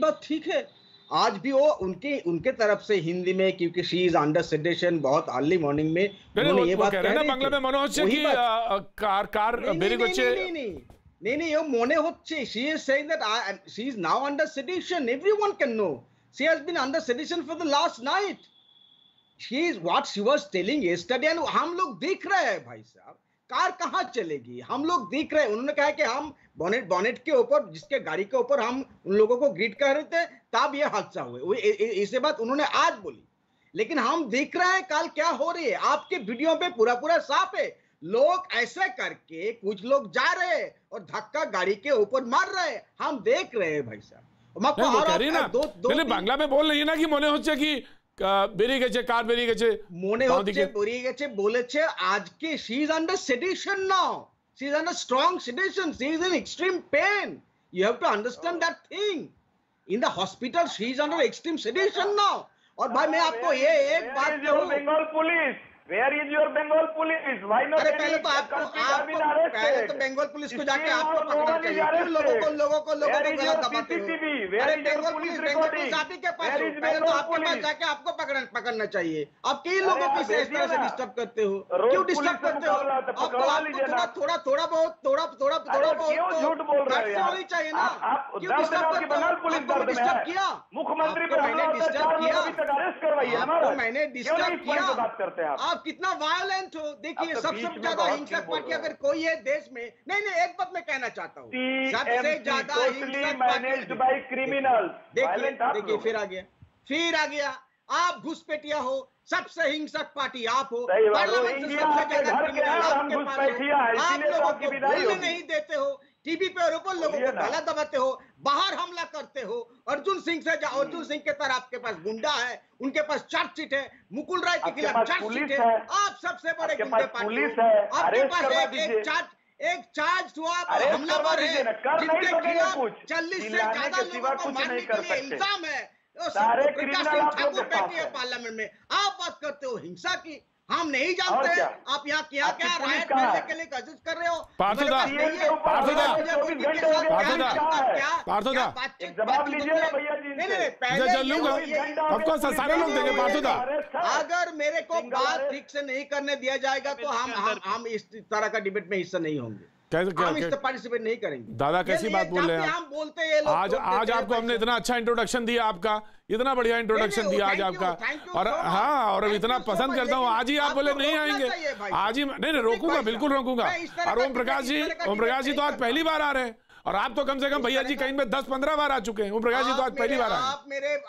बात ठीक है। आज भी वो उनके तरफ से हिंदी में, क्योंकि शी इज अंडर सेडेशन, बहुत अर्ली मॉर्निंग में उन्होंने ये बात कह रहे थे बांग्ला में मने হচ্ছে কি কার বেরি করছে नहीं वो মনে হচ্ছে she is saying that she is now under sedition, everyone can know she has been under sedition for the last night, she is what she was telling yesterday, and हम लोग देख रहे हैं भाई साहब कार कहाँ चलेगी, हम लोग देख रहे हैं। उन्होंने कहा कि हम बोनेट के ऊपर, जिसके गाड़ी के ऊपर हम उन लोगों को ग्रीट कर रहे थे, तब ये हादसा हुआ। इसे बात उन्होंने आज बोली, लेकिन हम देख रहे हैं कल क्या हो रही है। आपके वीडियो पे पूरा साफ है, लोग ऐसे करके कुछ लोग जा रहे हैं और धक्का गाड़ी के ऊपर मार रहे हैं, हम देख रहे हैं भाई साहब। बांग्ला में बोल रही है ना कि মনে হচ্ছে কি বেরিয়ে গেছে, কার বেরিয়ে গেছে, মনে হচ্ছে বেরিয়ে গেছে বলেছে আজকে। she is under sedition now, she is under strong sedition, she is in extreme pain, you have to understand that thing, in the hospital she is under extreme sedition now। और भाई मैं आपको ये एक बात कहूं, Bengal police, Where is your Bengal police? Why not? अरे पहले तो बंगाल पुलिस को जाके आपको पकड़ना चाहिए। क्यों लोगों को गलत दबाते हो? अरे बंगाल पुलिस आप ही के पास है, पहले तो आपके पास जाके आपको पकड़ना चाहिए। आप कई लोगों को इस तरह से डिस्टर्ब करते हो, क्यों डिस्टर्ब करते हो? आपको थोड़ा बहुत झूठ बोल रहे हैं होनी चाहिए ना। क्यों डिस्टर्ब करते हो? डिस्टर्ब किया मुख्यमंत्री, मैंने डिस्टर्ब किया, मैंने डिस्टर्ब किया, बात करते हैं आप कितना वायलेंट हो। देखिए, सबसे ज्यादा हिंसक पार्टी अगर कोई है देश में, नहीं एक बात मैं कहना चाहता हूँ, सबसे ज्यादा हिंसक देखिए फिर आ गया आप घुसपैठिया हो, सबसे हिंसक पार्टी आप हो, पार्लियामेंट से सबसे ज्यादा आप लोगों को बोलने नहीं देते हो, टीवी पे और ऊपर लोगों को गला दबाते हो, बाहर हमला करते हो। अर्जुन सिंह के तरह आपके पास गुंडा है, उनके पास चार्जशीट है, मुकुल राय के खिलाफ चार्जशीट है, आप सबसे बड़े गुंडे पार्टी हो। आपके पास एक चार्ज हुआ हमलावर है, जिनके खिलाफ 40 से ज्यादा लोगों को मारने के लिए इल्जाम है। प्रकाश सिंह ठाकुर बैठी है पार्लियामेंट में, आप बात करते हो हिंसा की। हम नहीं जानते हैं आप यहाँ क्या राइट करने के लिए कोशिश कर रहे हो। जवाब लीजिए भैया जी, सारे लोग देंगे पार्थोदा। अगर मेरे को बात ठीक से नहीं करने दिया जाएगा तो हम इस तरह का डिबेट में हिस्सा नहीं होंगे, हम इस पार्टिसिपेट नहीं करेंगे। दादा कैसी बात बोल रहे हैं हम बोलते हैं आज आपको हमने इतना अच्छा इंट्रोडक्शन दिया, आपका इतना बढ़िया इंट्रोडक्शन दिया आज आपका, और हाँ, और इतना पसंद करता हूँ। आज ही आप बोले नहीं आएंगे, आज ही नहीं रोकूंगा, बिल्कुल रोकूंगा। और ओम प्रकाश जी तो आज पहली बार आ रहे हैं, और आप तो कम से कम भैया जी कहीं में 10-15 बार आ चुके हैं। ओम प्रकाश जी तो आज पहली बार आए।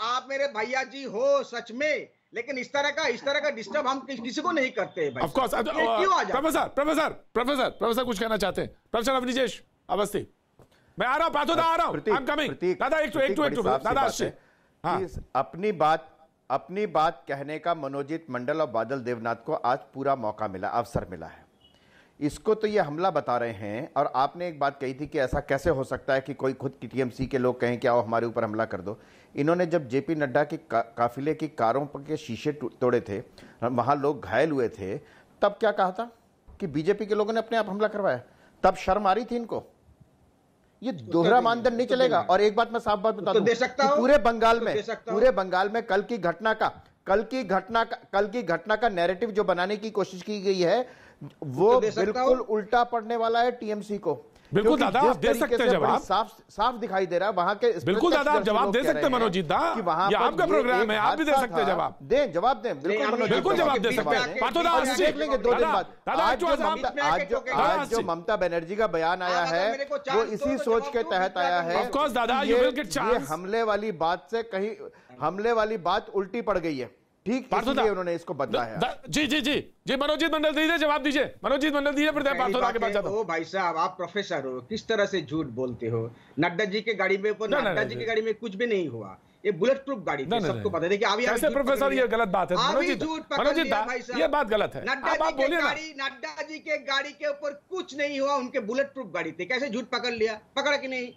आप मेरे भैया जी हो सच में, लेकिन इस तरह का डिस्टर्ब हम किसी को नहीं करते हैं। Of course. प्रोफेसर कुछ कहना चाहते हैं? प्रोफेसर अवनीश अवस्थी, मैं आ रहा हूं, पार्थोदा आ रहा हूं, आई एम कमिंग। दादा एक दादा अपनी बात कहने का मनोजीत मंडल और बादल देवनाथ को आज पूरा मौका मिला, अवसर मिला है। इसको तो ये हमला बता रहे हैं, और आपने एक बात कही थी कि ऐसा कैसे हो सकता है कि कोई खुद की टीएमसी के लोग कहें कि आओ हमारे ऊपर हमला कर दो। इन्होंने जब जेपी नड्डा की काफिले की कारों के शीशे तोड़े थे, वहां लोग घायल हुए थे, तब क्या कहा था कि बीजेपी के लोगों ने अपने आप हमला करवाया? तब शर्म आ रही थी इनको? ये दोहरा मानदंड नहीं चलेगा। और एक बात मैं साफ बात बता दूं, पूरे बंगाल में कल की घटना का नैरेटिव जो बनाने की कोशिश की गई है वो बिल्कुल उल्टा पड़ने वाला है टीएमसी को। बिल्कुल दादा, आप दे सकते हैं जवाब। साफ दिखाई दे रहा है वहां के। बिल्कुल दादा, आप जवाब दे सकते हैं मनोजीत दा, ये आपका प्रोग्राम है, आप भी दे सकते हैं जवाब। दें, जवाब दें, बिल्कुल जवाब दे सकते हैं। देख लेंगे 2 दिन बाद। आज जो ममता बनर्जी का बयान आया है वो इसी सोच के तहत आया है। ऑफ कोर्स दादा, ये हमले वाली बात से कहीं हमले वाली बात उल्टी पड़ गई है, ठीक, इसलिए उन्होंने इसको बदला है। जी जी जी जी, मनोजीत मंडल दीजिए जवाब दीजिए, मनोजीत मंडल दीजिए, फिर पार्थोदा के पास जाता हूं। भाई साहब, आप प्रोफेसर हो, किस तरह से झूठ बोलते हो? नड्डा जी के गाड़ी में, नड्डा जी की गाड़ी में कुछ भी नहीं हुआ, ये बुलेट प्रूफ गाड़ी थी, सबको पता है। देखिए अभी कैसे प्रोफेसर, ये गलत बात है मनोजीत, ये बात गलत है। नड्डा जी के गाड़ी के ऊपर कुछ नहीं हुआ, उनके बुलेट प्रूफ गाड़ी थी, कैसे झूठ पकड़ लिया? पकड़ा कि नहीं?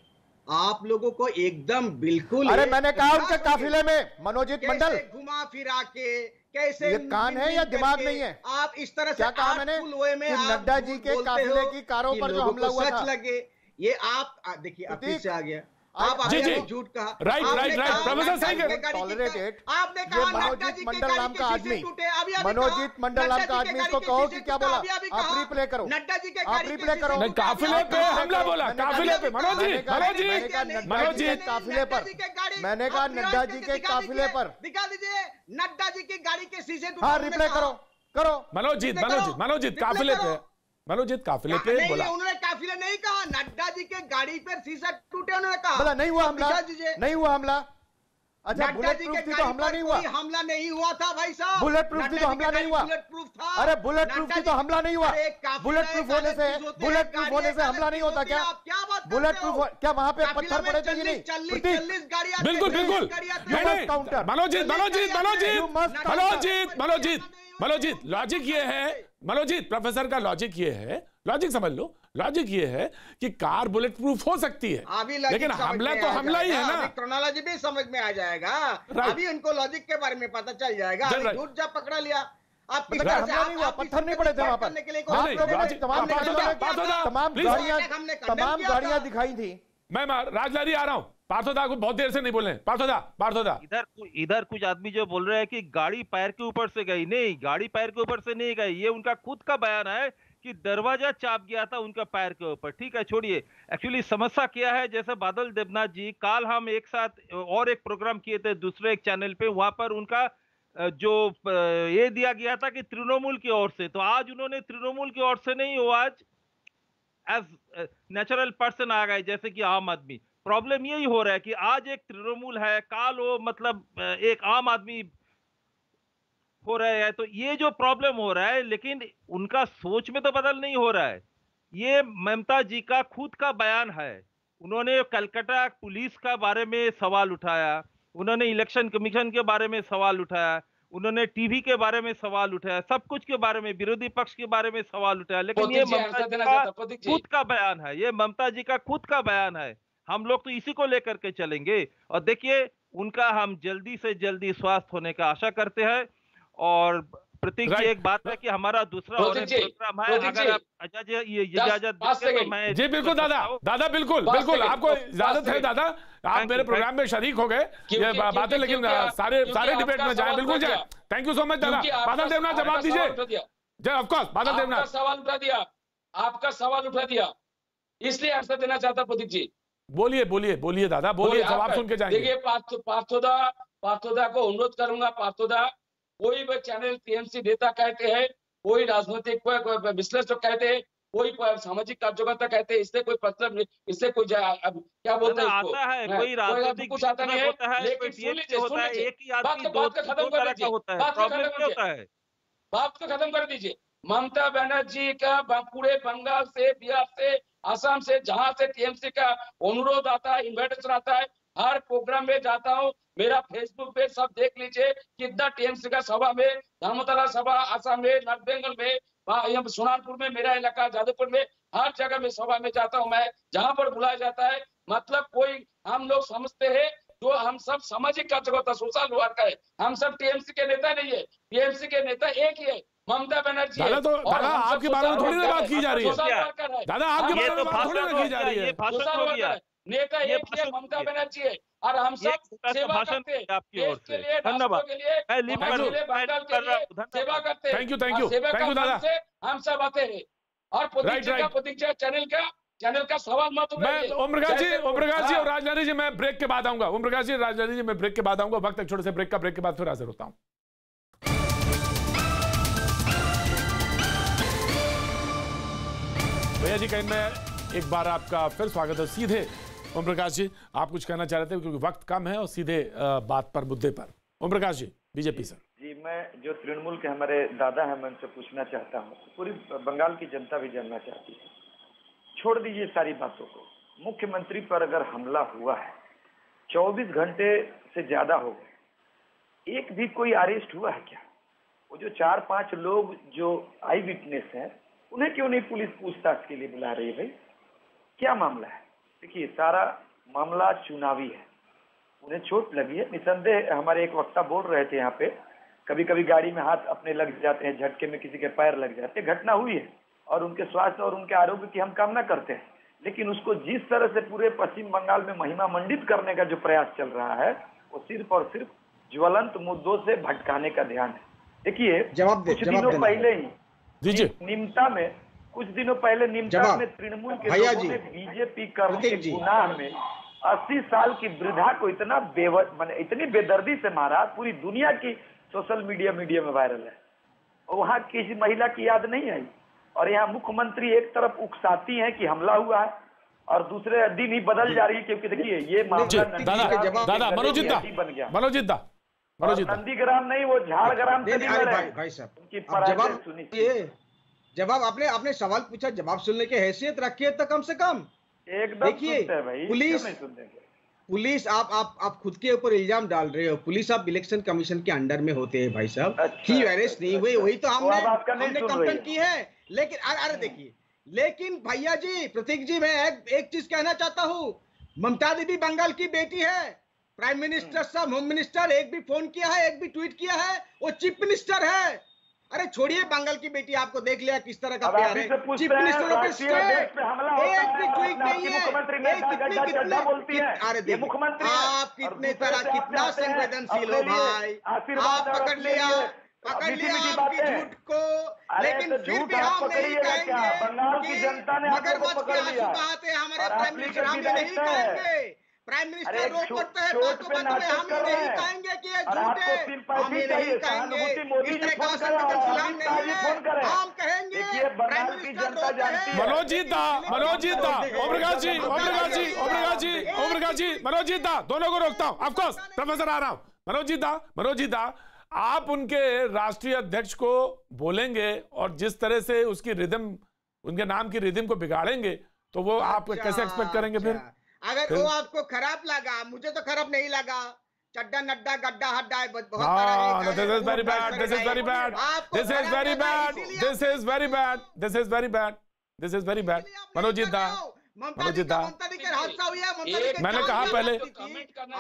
आप लोगों को एकदम बिल्कुल, अरे मैंने कहा उनके काफिले में मनोजीत मंडल घुमा फिरा के, कैसे ये कान है या दिमाग नहीं है? आप इस तरह से क्या कहा मैंने कि नड्डा जी के काफिले की कारों पर जो हमला हुआ था, लगे ये आप देखिए अब फिर से आ गया। आप जी जी झूठ कहा, राइट प्रोफेसर सही है। आपने कहा मनोजीत मंडल नाम का आदमी, मनोजीत मंडल नाम का आदमी, इसको कहो कि क्या बोला, आप रिप्ले करो, नड्डा जी के आप रिप्ले करो। काफिले पे हमला बोला, काफिले पे मनोजीत काफिले पर, मैंने कहा नड्डा जी के काफिले पर। दिखा दीजिए नड्डा जी की गाड़ी के शीशे। हाँ, रिप्ले करो मनोजीत काफिले पे, मनोजीत काफिले पे बोला। उन्होंने काफिले नहीं कहा, नड्डा जी के गाड़ी पर शीशा टूटे उन्होंने कहा। बोला नहीं हुआ हमला, नहीं हुआ हमला। अच्छा, बुलेट प्रूफ थी तो हमला नहीं हुआ? हमला नहीं हुआ था भाई साहब। बुलेट प्रूफ थी तो हमला नहीं हुआ? बुलेट प्रूफ था। अरे बुलेट प्रूफ थी तो हमला नहीं हुआ? बुलेट प्रूफ होने से हमला नहीं होता क्या? बुलेट प्रूफ क्या वहां पे पत्थर पड़े थे कि नहीं? 40 गाड़ियां, बिल्कुल काउंटर। मनोजीत लॉजिक ये है, मनोजीत प्रोफेसर का लॉजिक ये है, लॉजिक समझ लो, लॉजिक ये है कि कार बुलेट प्रूफ हो सकती है, लेकिन हमला तो हमला ही है ना। क्रोनोलॉजी भी समझ में आ जाएगा, अभी उनको लॉजिक के बारे में पता चल जाएगा। झूठ जब पकड़ा लिया, आप पत्थर नहीं पड़े थे वहां पर, तमाम गाड़ियां दिखाई थी। मैं राजलारी आ रहा हूँ, पार्थोदा को बहुत देर से नहीं बोल रहे। पार्थोदा इधर कुछ आदमी जो बोल रहे हैं कि गाड़ी पैर के ऊपर से गई, नहीं, गाड़ी पैर के ऊपर से नहीं गई, ये उनका खुद का बयान है कि दरवाजा चाप गया था उनका पैर के ऊपर। ठीक है, छोड़िए। एक्चुअली समस्या क्या है, जैसे बादल देवनाथ जी, कल हम एक साथ और एक प्रोग्राम किए थे दूसरे एक चैनल पे, वहां पर उनका जो ये दिया गया था कि तृणमूल की ओर से, तो आज उन्होंने तृणमूल की ओर से नहीं, वो आज एज नेचुरल पर्सन आ गए, जैसे कि आम आदमी। प्रॉब्लम यही हो रहा है कि आज एक तृणमूल है, काल वो मतलब एक आम आदमी हो रहा है, तो ये जो प्रॉब्लम हो रहा है, लेकिन उनका सोच में तो बदल नहीं हो रहा है। ये ममता जी का खुद का बयान है। उन्होंने कलकत्ता पुलिस का बारे में सवाल उठाया, उन्होंने इलेक्शन कमीशन के बारे में सवाल उठाया, उन्होंने टीवी के बारे में सवाल उठाया, सब कुछ के बारे में, विरोधी पक्ष के बारे में सवाल उठाया, लेकिन ये ममता जी का खुद का बयान है, ये ममता जी का खुद का बयान है। हम लोग तो इसी को लेकर के चलेंगे, और देखिए उनका हम जल्दी से जल्दी स्वस्थ होने का आशा करते हैं। और प्रतीक जी, एक बात है कि हमारा दूसरा प्रोग्राम है, अगर आप इजाजत दें तो मैं। जी बिल्कुल दादा बिल्कुल आपको इजाजत है दादा, आप मेरे प्रोग्राम में शरीक हो गए, ये बातें, लेकिन सारे डिबेट में जाए, बिल्कुल जाए। थैंक यू सो मच दादा। बादल देवनाथ जवाब दीजिए। ऑफ कोर्स बादल देवनाथ, सवाल उठा दिया, आपका सवाल उठा दिया, इसलिए आंसर देना चाहता प्रतीक जी। बोलिए दादा, बोलिए, जवाब सुन के जाएंगे। देखिए पार्थोदा को अनुरोध करूंगा, पार्थोदा, कोई भी चैनल टीएमसी नेता कहते हैं, कोई राजनीतिक विश्लेषक कहते हैं, कोई सामाजिक कार्यकर्ता कहते हैं, इससे कोई मतलब नहीं, इससे कोई क्या बोलते हैं उसको, आता है कोई राजनीतिक कुछ आता नहीं है, लेकिन सुन लीजिए, एक ही आदमी दो खत्म कर दीजिए, बात को खत्म कर दीजिए। ममता बनर्जी का पूरे बंगाल से, बिहार से, असम से, जहां से टीएमसी का अनुरोध आता है, इन्विटेशन आता है, हर प्रोग्राम में जाता हूँ, मेरा फेसबुक पे सब देख लीजिए, कितना टीएमसी का सभा में, धर्मतला सभा असम में, नॉर्थ बंगाल में, सोनारपुर में, मेरा इलाका जादवपुर में, हर जगह में सभा में जाता हूँ मैं, जहां पर बुलाया जाता है। मतलब कोई, हम लोग समझते हैं जो हम सब सामाजिक कार्यकर्ता, सोशल वर्कर है, हम सब टीएमसी के नेता नहीं है, टीएमसी के नेता एक ही है, ममता बनर्जी। दादा आपके बारे में थोड़ी ना बात की जा रही है, दादा आपके बारे में बात थोड़ी ना की जा रही है, नेता एक ही है, ममता बनर्जी है, और हम सब सेवा करते हैं देश के लिए, राष्ट्र के लिए, सेवा करते हैं। थैंक यू दादा, हम सब आते हैं। और प्रतीक्षा चैनल का चैनल का सवाल मत मैं ओम प्रकाश जी और राजनारी जी, मैं ब्रेक के बाद आऊंगा। ओम प्रकाश जी, राजनारी जी, मैं ब्रेक के बाद आऊंगा। वक्त एक छोटे से ब्रेक के बाद फिर हाजिर होता हूं। भैया जी, कहीं में एक बार आपका फिर स्वागत है। सीधे ओम प्रकाश जी, आप कुछ कहना चाह रहे थे क्योंकि वक्त कम है, और सीधे बात पर, मुद्दे पर। Om Prakash ji, BJP sir. जी, मैं जो तृणमूल के हमारे दादा हैं, मैं उनसे पूछना चाहता हूँ, पूरी बंगाल की जनता भी जानना चाहती है। छोड़ दीजिए सारी बातों को, मुख्यमंत्री पर अगर हमला हुआ है, 24 घंटे से ज्यादा हो गए, एक भी कोई अरेस्ट हुआ है क्या? वो जो 4-5 लोग जो आई विटनेस हैं, उन्हें क्यों नहीं पुलिस पूछताछ के लिए बुला रही है? भाई क्या मामला है? देखिए, सारा मामला चुनावी है, उन्हें चोट लगी है निसंदेह। हमारे एक वक्ता बोल रहे थे यहाँ पे, कभी कभी गाड़ी में हाथ अपने लग जाते हैं, झटके में किसी के पैर लग जाते हैं, घटना हुई है और उनके स्वास्थ्य और उनके आरोग्य की हम कामना करते हैं। लेकिन उसको जिस तरह से पूरे पश्चिम बंगाल में महिमा मंडित करने का जो प्रयास चल रहा है, वो सिर्फ और सिर्फ ज्वलंत मुद्दों से भटकाने का ध्यान है। देखिए, कुछ दिनों पहले ही निमता में, तृणमूल के लोगों ने बीजेपी करने के गुनाह में 80 साल की वृद्धा को इतनी बेदर्दी से मारा, पूरी दुनिया की सोशल मीडिया में वायरल है। और वहां किसी महिला की याद नहीं आई, और यहाँ मुख्यमंत्री एक तरफ उकसाती हैं कि हमला हुआ है, और दूसरे दिन ही बदल जा रही है। क्योंकि देखिए, ये मामला नंदीग्राम नहीं, वो झाड़ग्राम से भाई साहब, जवाब आपने सवाल पूछा, जवाब सुनने की हैसियत रखिए तो कम से कम। एकदम देखिए, पुलिस आप खुद के ऊपर इल्जाम डाल रहे हो। पुलिस आप इलेक्शन कमीशन के अंडर में होते हैं भाई साहब। की अरेस्ट नहीं हुए, वही तो हमने कंप्लेंट की है। लेकिन अरे देखिए, लेकिन भैया जी, प्रतीक जी, मैं एक चीज कहना चाहता हूँ, ममता दीदी बंगाल की बेटी है। प्राइम मिनिस्टर साहब, होम मिनिस्टर, एक भी फोन किया है, एक भी ट्वीट किया है, वो चीफ मिनिस्टर है। अरे छोड़िए बंगाल की बेटी, आपको देख लिया किस तरह का प्यार है। चीफ मिनिस्टरों के स्टेट एक भी ट्वीट नहीं है। अरे देखिए, आप कितना संवेदनशील हो भाई, आप पकड़ लिया आपकी झूठ को। लेकिन फिर भी हम नहीं कहेंगे कि मगरमच्छ के आंसू बहाते हमारे प्राइम मिनिस्टर, हम नहीं कहेंगे। प्राइम मिनिस्टर रोक करते हैं बातों में, हम नहीं कहेंगे कि ये झूठ है, हम नहीं कहेंगे इस तरह का संवेदनशील हम नहीं है। हम कहेंगे प्राइम मिनिस्टर रोकते हैं। मनोजीत दा, ओम प्रकाश जी, मनोजीत दा, दोनों को रोकता हूं। ऑफ कोर्स प्रोफेसर आ रहा हूं। मनोजीत दा, आप उनके राष्ट्रीय अध्यक्ष को बोलेंगे और जिस तरह से उसकी रिदम, उनके नाम की रिदम को बिगाड़ेंगे, तो वो आप कैसे एक्सपेक्ट करेंगे फिर? अगर वो आपको खराब लगा, मुझे तो खराब नहीं लगा। चड्डा नड्डा गड्ढा हड्डा है, बहुत सारा। This is very bad. This is very bad. This is very bad. This is very bad. This is very bad. This is very bad. Manojit दा, मैंने कहा पहले,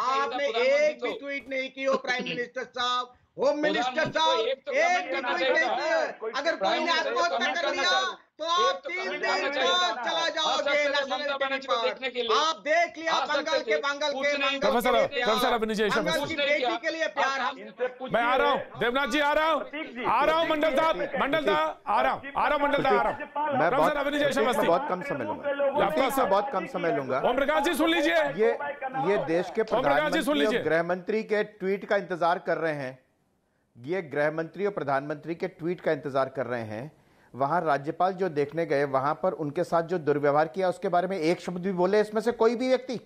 आपने एक भी ट्वीट नहीं की हो प्राइम मिनिस्टर साहब, होम मिनिस्टर साहब, एक भी ट्वीट नहीं किया। अगर कोई ने आत्महत्या कर लिया तो आप 3 दिन चला जाओगे नेशनल टीवी पर। आप देख लिया बंगाल के प्रोफेसर की बेटी के लिए प्यार। मैं आ रहा हूँ, देवनाथ जी आ रहा हूँ, मंडल साहब आ रहा हूँ। मैं बहुत कम समय लूंगा, बहुत कम समय लूंगा। ओम प्रकाश जी सुन लीजिए, ये देश के प्रधानमंत्री और गृह मंत्री के ट्वीट का इंतजार कर रहे हैं। ये गृह मंत्री और प्रधानमंत्री के ट्वीट का इंतजार कर रहे हैं। वहां राज्यपाल जो देखने गए, वहां पर उनके साथ जो दुर्व्यवहार किया, उसके बारे में एक शब्द भी बोले इसमें से कोई भी व्यक्ति?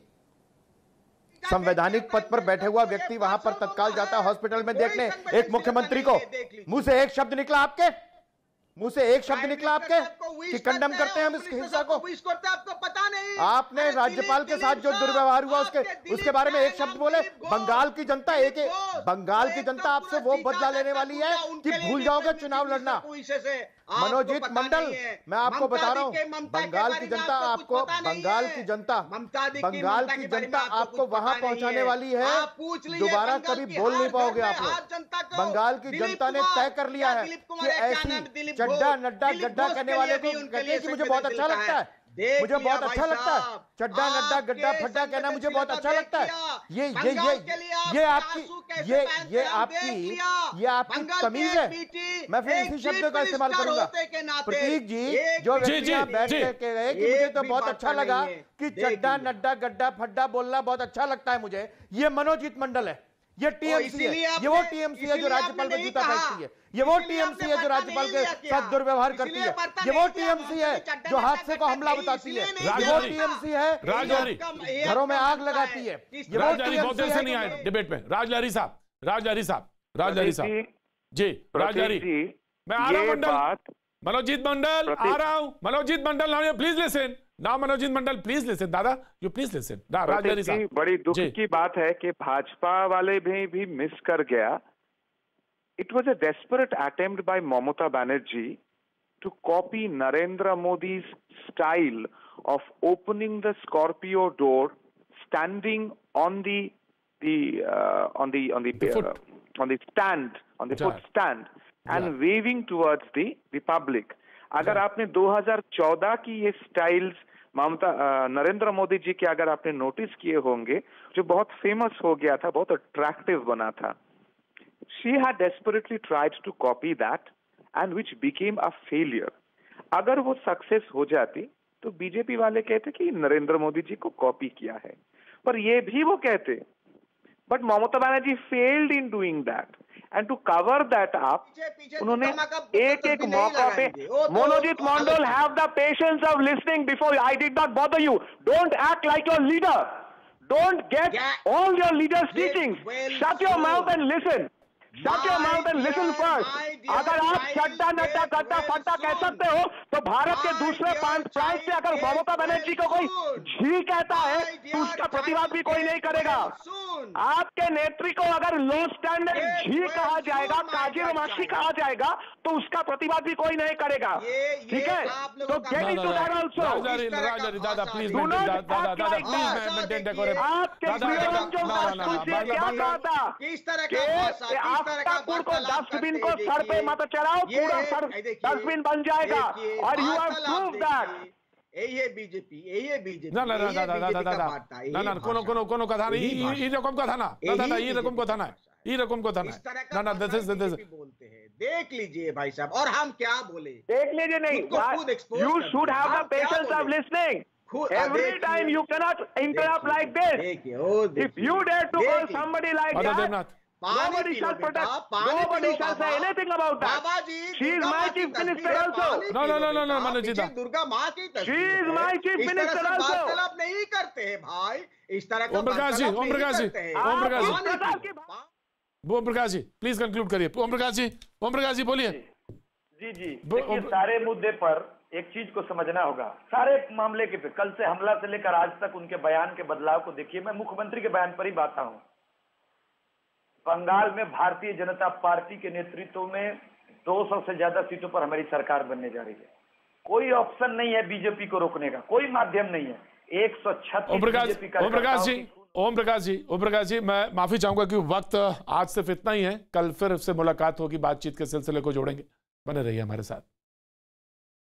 संवैधानिक पद पर बैठे हुआ व्यक्ति वहां पर तत्काल जाता है हॉस्पिटल में देखने एक मुख्यमंत्री को। मुंह से एक शब्द निकला आपके? मुंह से एक शब्द निकला आपके कि कंडम करते हैं हम इस हिंसा को? आपको पता नहीं, आपने राज्यपाल के साथ जो दुर्व्यवहार हुआ उसके बारे में एक शब्द बोले? बंगाल की जनता बंगाल की जनता आपसे वो बदला लेने वाली है कि भूल जाओगे चुनाव लड़ना। मनोजीत मंडल, मैं आपको बता रहा हूँ, बंगाल की जनता आपको, बंगाल की जनता आपको वहां पहुंचाने वाली है। दोबारा कभी बोल नहीं पाओगे आप लोग। बंगाल की जनता ने तय कर लिया है कि ऐसी चड्डा नड्डा गड्ढा करने वाले को कहते हैं कि मुझे बहुत अच्छा लगता है। मुझे बहुत अच्छा लगता है। चड्डा नड्डा गड्ढा फड्डा कहना मुझे बहुत अच्छा लगता है। ये आपकी तमीज है। मैं फिर इसी शब्द का इस्तेमाल करूंगा। प्रतीक जी जो व्यक्ति यहाँ बैठ के गए कि मुझे तो बहुत अच्छा लगा कि चड्डा नड्डा गड्ढा फड्डा बोलना बहुत अच्छा लगता है मुझे। ये मनोजीत मंडल है, ये टीएमसी है, ये वो टीएमसी है जो राज्यपाल में जूता फेंकती है, ये वो टीएमसी है जो राज्यपाल के साथ दुर्व्यवहार करती है, ये वो टीएमसी है जो हादसे को हमला बताती है, ये वो टीएमसी है जो घरों में आग लगाती है। ये वो टीएमसी है। नहीं आए डिबेट में। राजलहरी साहब जी, राजलहरी मैं आ रहा हूं मंडल, मनोजीत मंडल आ रहा हूं। Manojit Mondal now please listen, now Manojit Mondal please listen. दादा यू प्लीज लिसन। राजलहरी साहब बड़ी दुख की बात है कि भाजपा वाले भी मिस कर गया। It was a desperate attempt by Mamata Banerjee to copy Narendra Modi's style of opening the Scorpio door, standing on the foot stand and waving towards the public. अगर आपने 2014 की ये स्टाइल्स नरेंद्र मोदी जी के अगर आपने नोटिस किए होंगे, जो बहुत फेमस हो गया था, बहुत अट्रैक्टिव बना था, she had desperately tried to copy that and which became a failure. अगर वो सक्सेस हो जाती तो बीजेपी वाले कहते कि नरेंद्र मोदी जी को कॉपी किया है, पर ये भी वो कहते, but Mamata Banerjee failed in doing that and to cover that up उन्होंने एक मौका पे Manojit Mondal have the patience of listening before I did not bother you, don't act like your leader, don't get all your leaders teachings, shut your mouth and listen, shut your mouth and listen first. अगर आप चड्डा नड्डा गड्ढा फड्डा कह सकते हो तो भारत के दूसरे प्रांत से अगर ममता बनर्जी को कोई झी कहता है तो उसका प्रतिवाद भी कोई नहीं करेगा। आपके नेत्री को अगर लो स्टैंडर्ड झी कहा जाएगा, काजीरमाशी कहा जाएगा, तो उसका प्रतिवाद भी कोई नहीं करेगा। ठीक है, तो गेट इनटू दैट आल्सो। दादा प्लीज मेंटेन डेकोरम। आपके क्या कहा था किस तरह का आफ्तापुर को डस्टबिन को सर पे मत चढ़ाओ, पूरा सर डस्टबिन बन जाएगा और यू हैव प्रूव दैट। यही है बीजेपी, यही है बीजेपी। ना कोनो कथा नहीं, ई रकम कथा ना दादा, ई रकम कथा ना, ई रकम कथा ना ना दिस इज बोलते हैं। देख लीजिए भाई साहब, और हम क्या बोले, देख लीजिए। नहीं, you should have the patience of listening. Every time you cannot interrupt like this. If you dare to call somebody like that, nobody shall protect. Nobody shall say anything about that. She is my chief minister also. No, Manojit. Durga माँ की She is my chief minister also. वार्तालाप नहीं करते हैं भाई, इस तरह का ओम प्रकाश जी प्लीज कंक्लूड करिए। ओम प्रकाश जी बोलिए। जी देखिए, सारे मुद्दे पर एक चीज को समझना होगा, सारे मामले के पे कल से हमला से लेकर आज तक उनके बयान के बदलाव को देखिए। मैं मुख्यमंत्री के बयान पर ही बात हूं। बंगाल में भारतीय जनता पार्टी के नेतृत्व में 200 से ज्यादा सीटों पर हमारी सरकार बनने जा रही है। कोई ऑप्शन नहीं है बीजेपी को रोकने का, कोई माध्यम नहीं है। 136 ओम प्रकाश जी मैं माफी चाहूंगा कि वक्त आज सिर्फ इतना ही है। कल फिर से मुलाकात होगी, बातचीत के सिलसिले को जोड़ेंगे। बने रहिए हमारे साथ।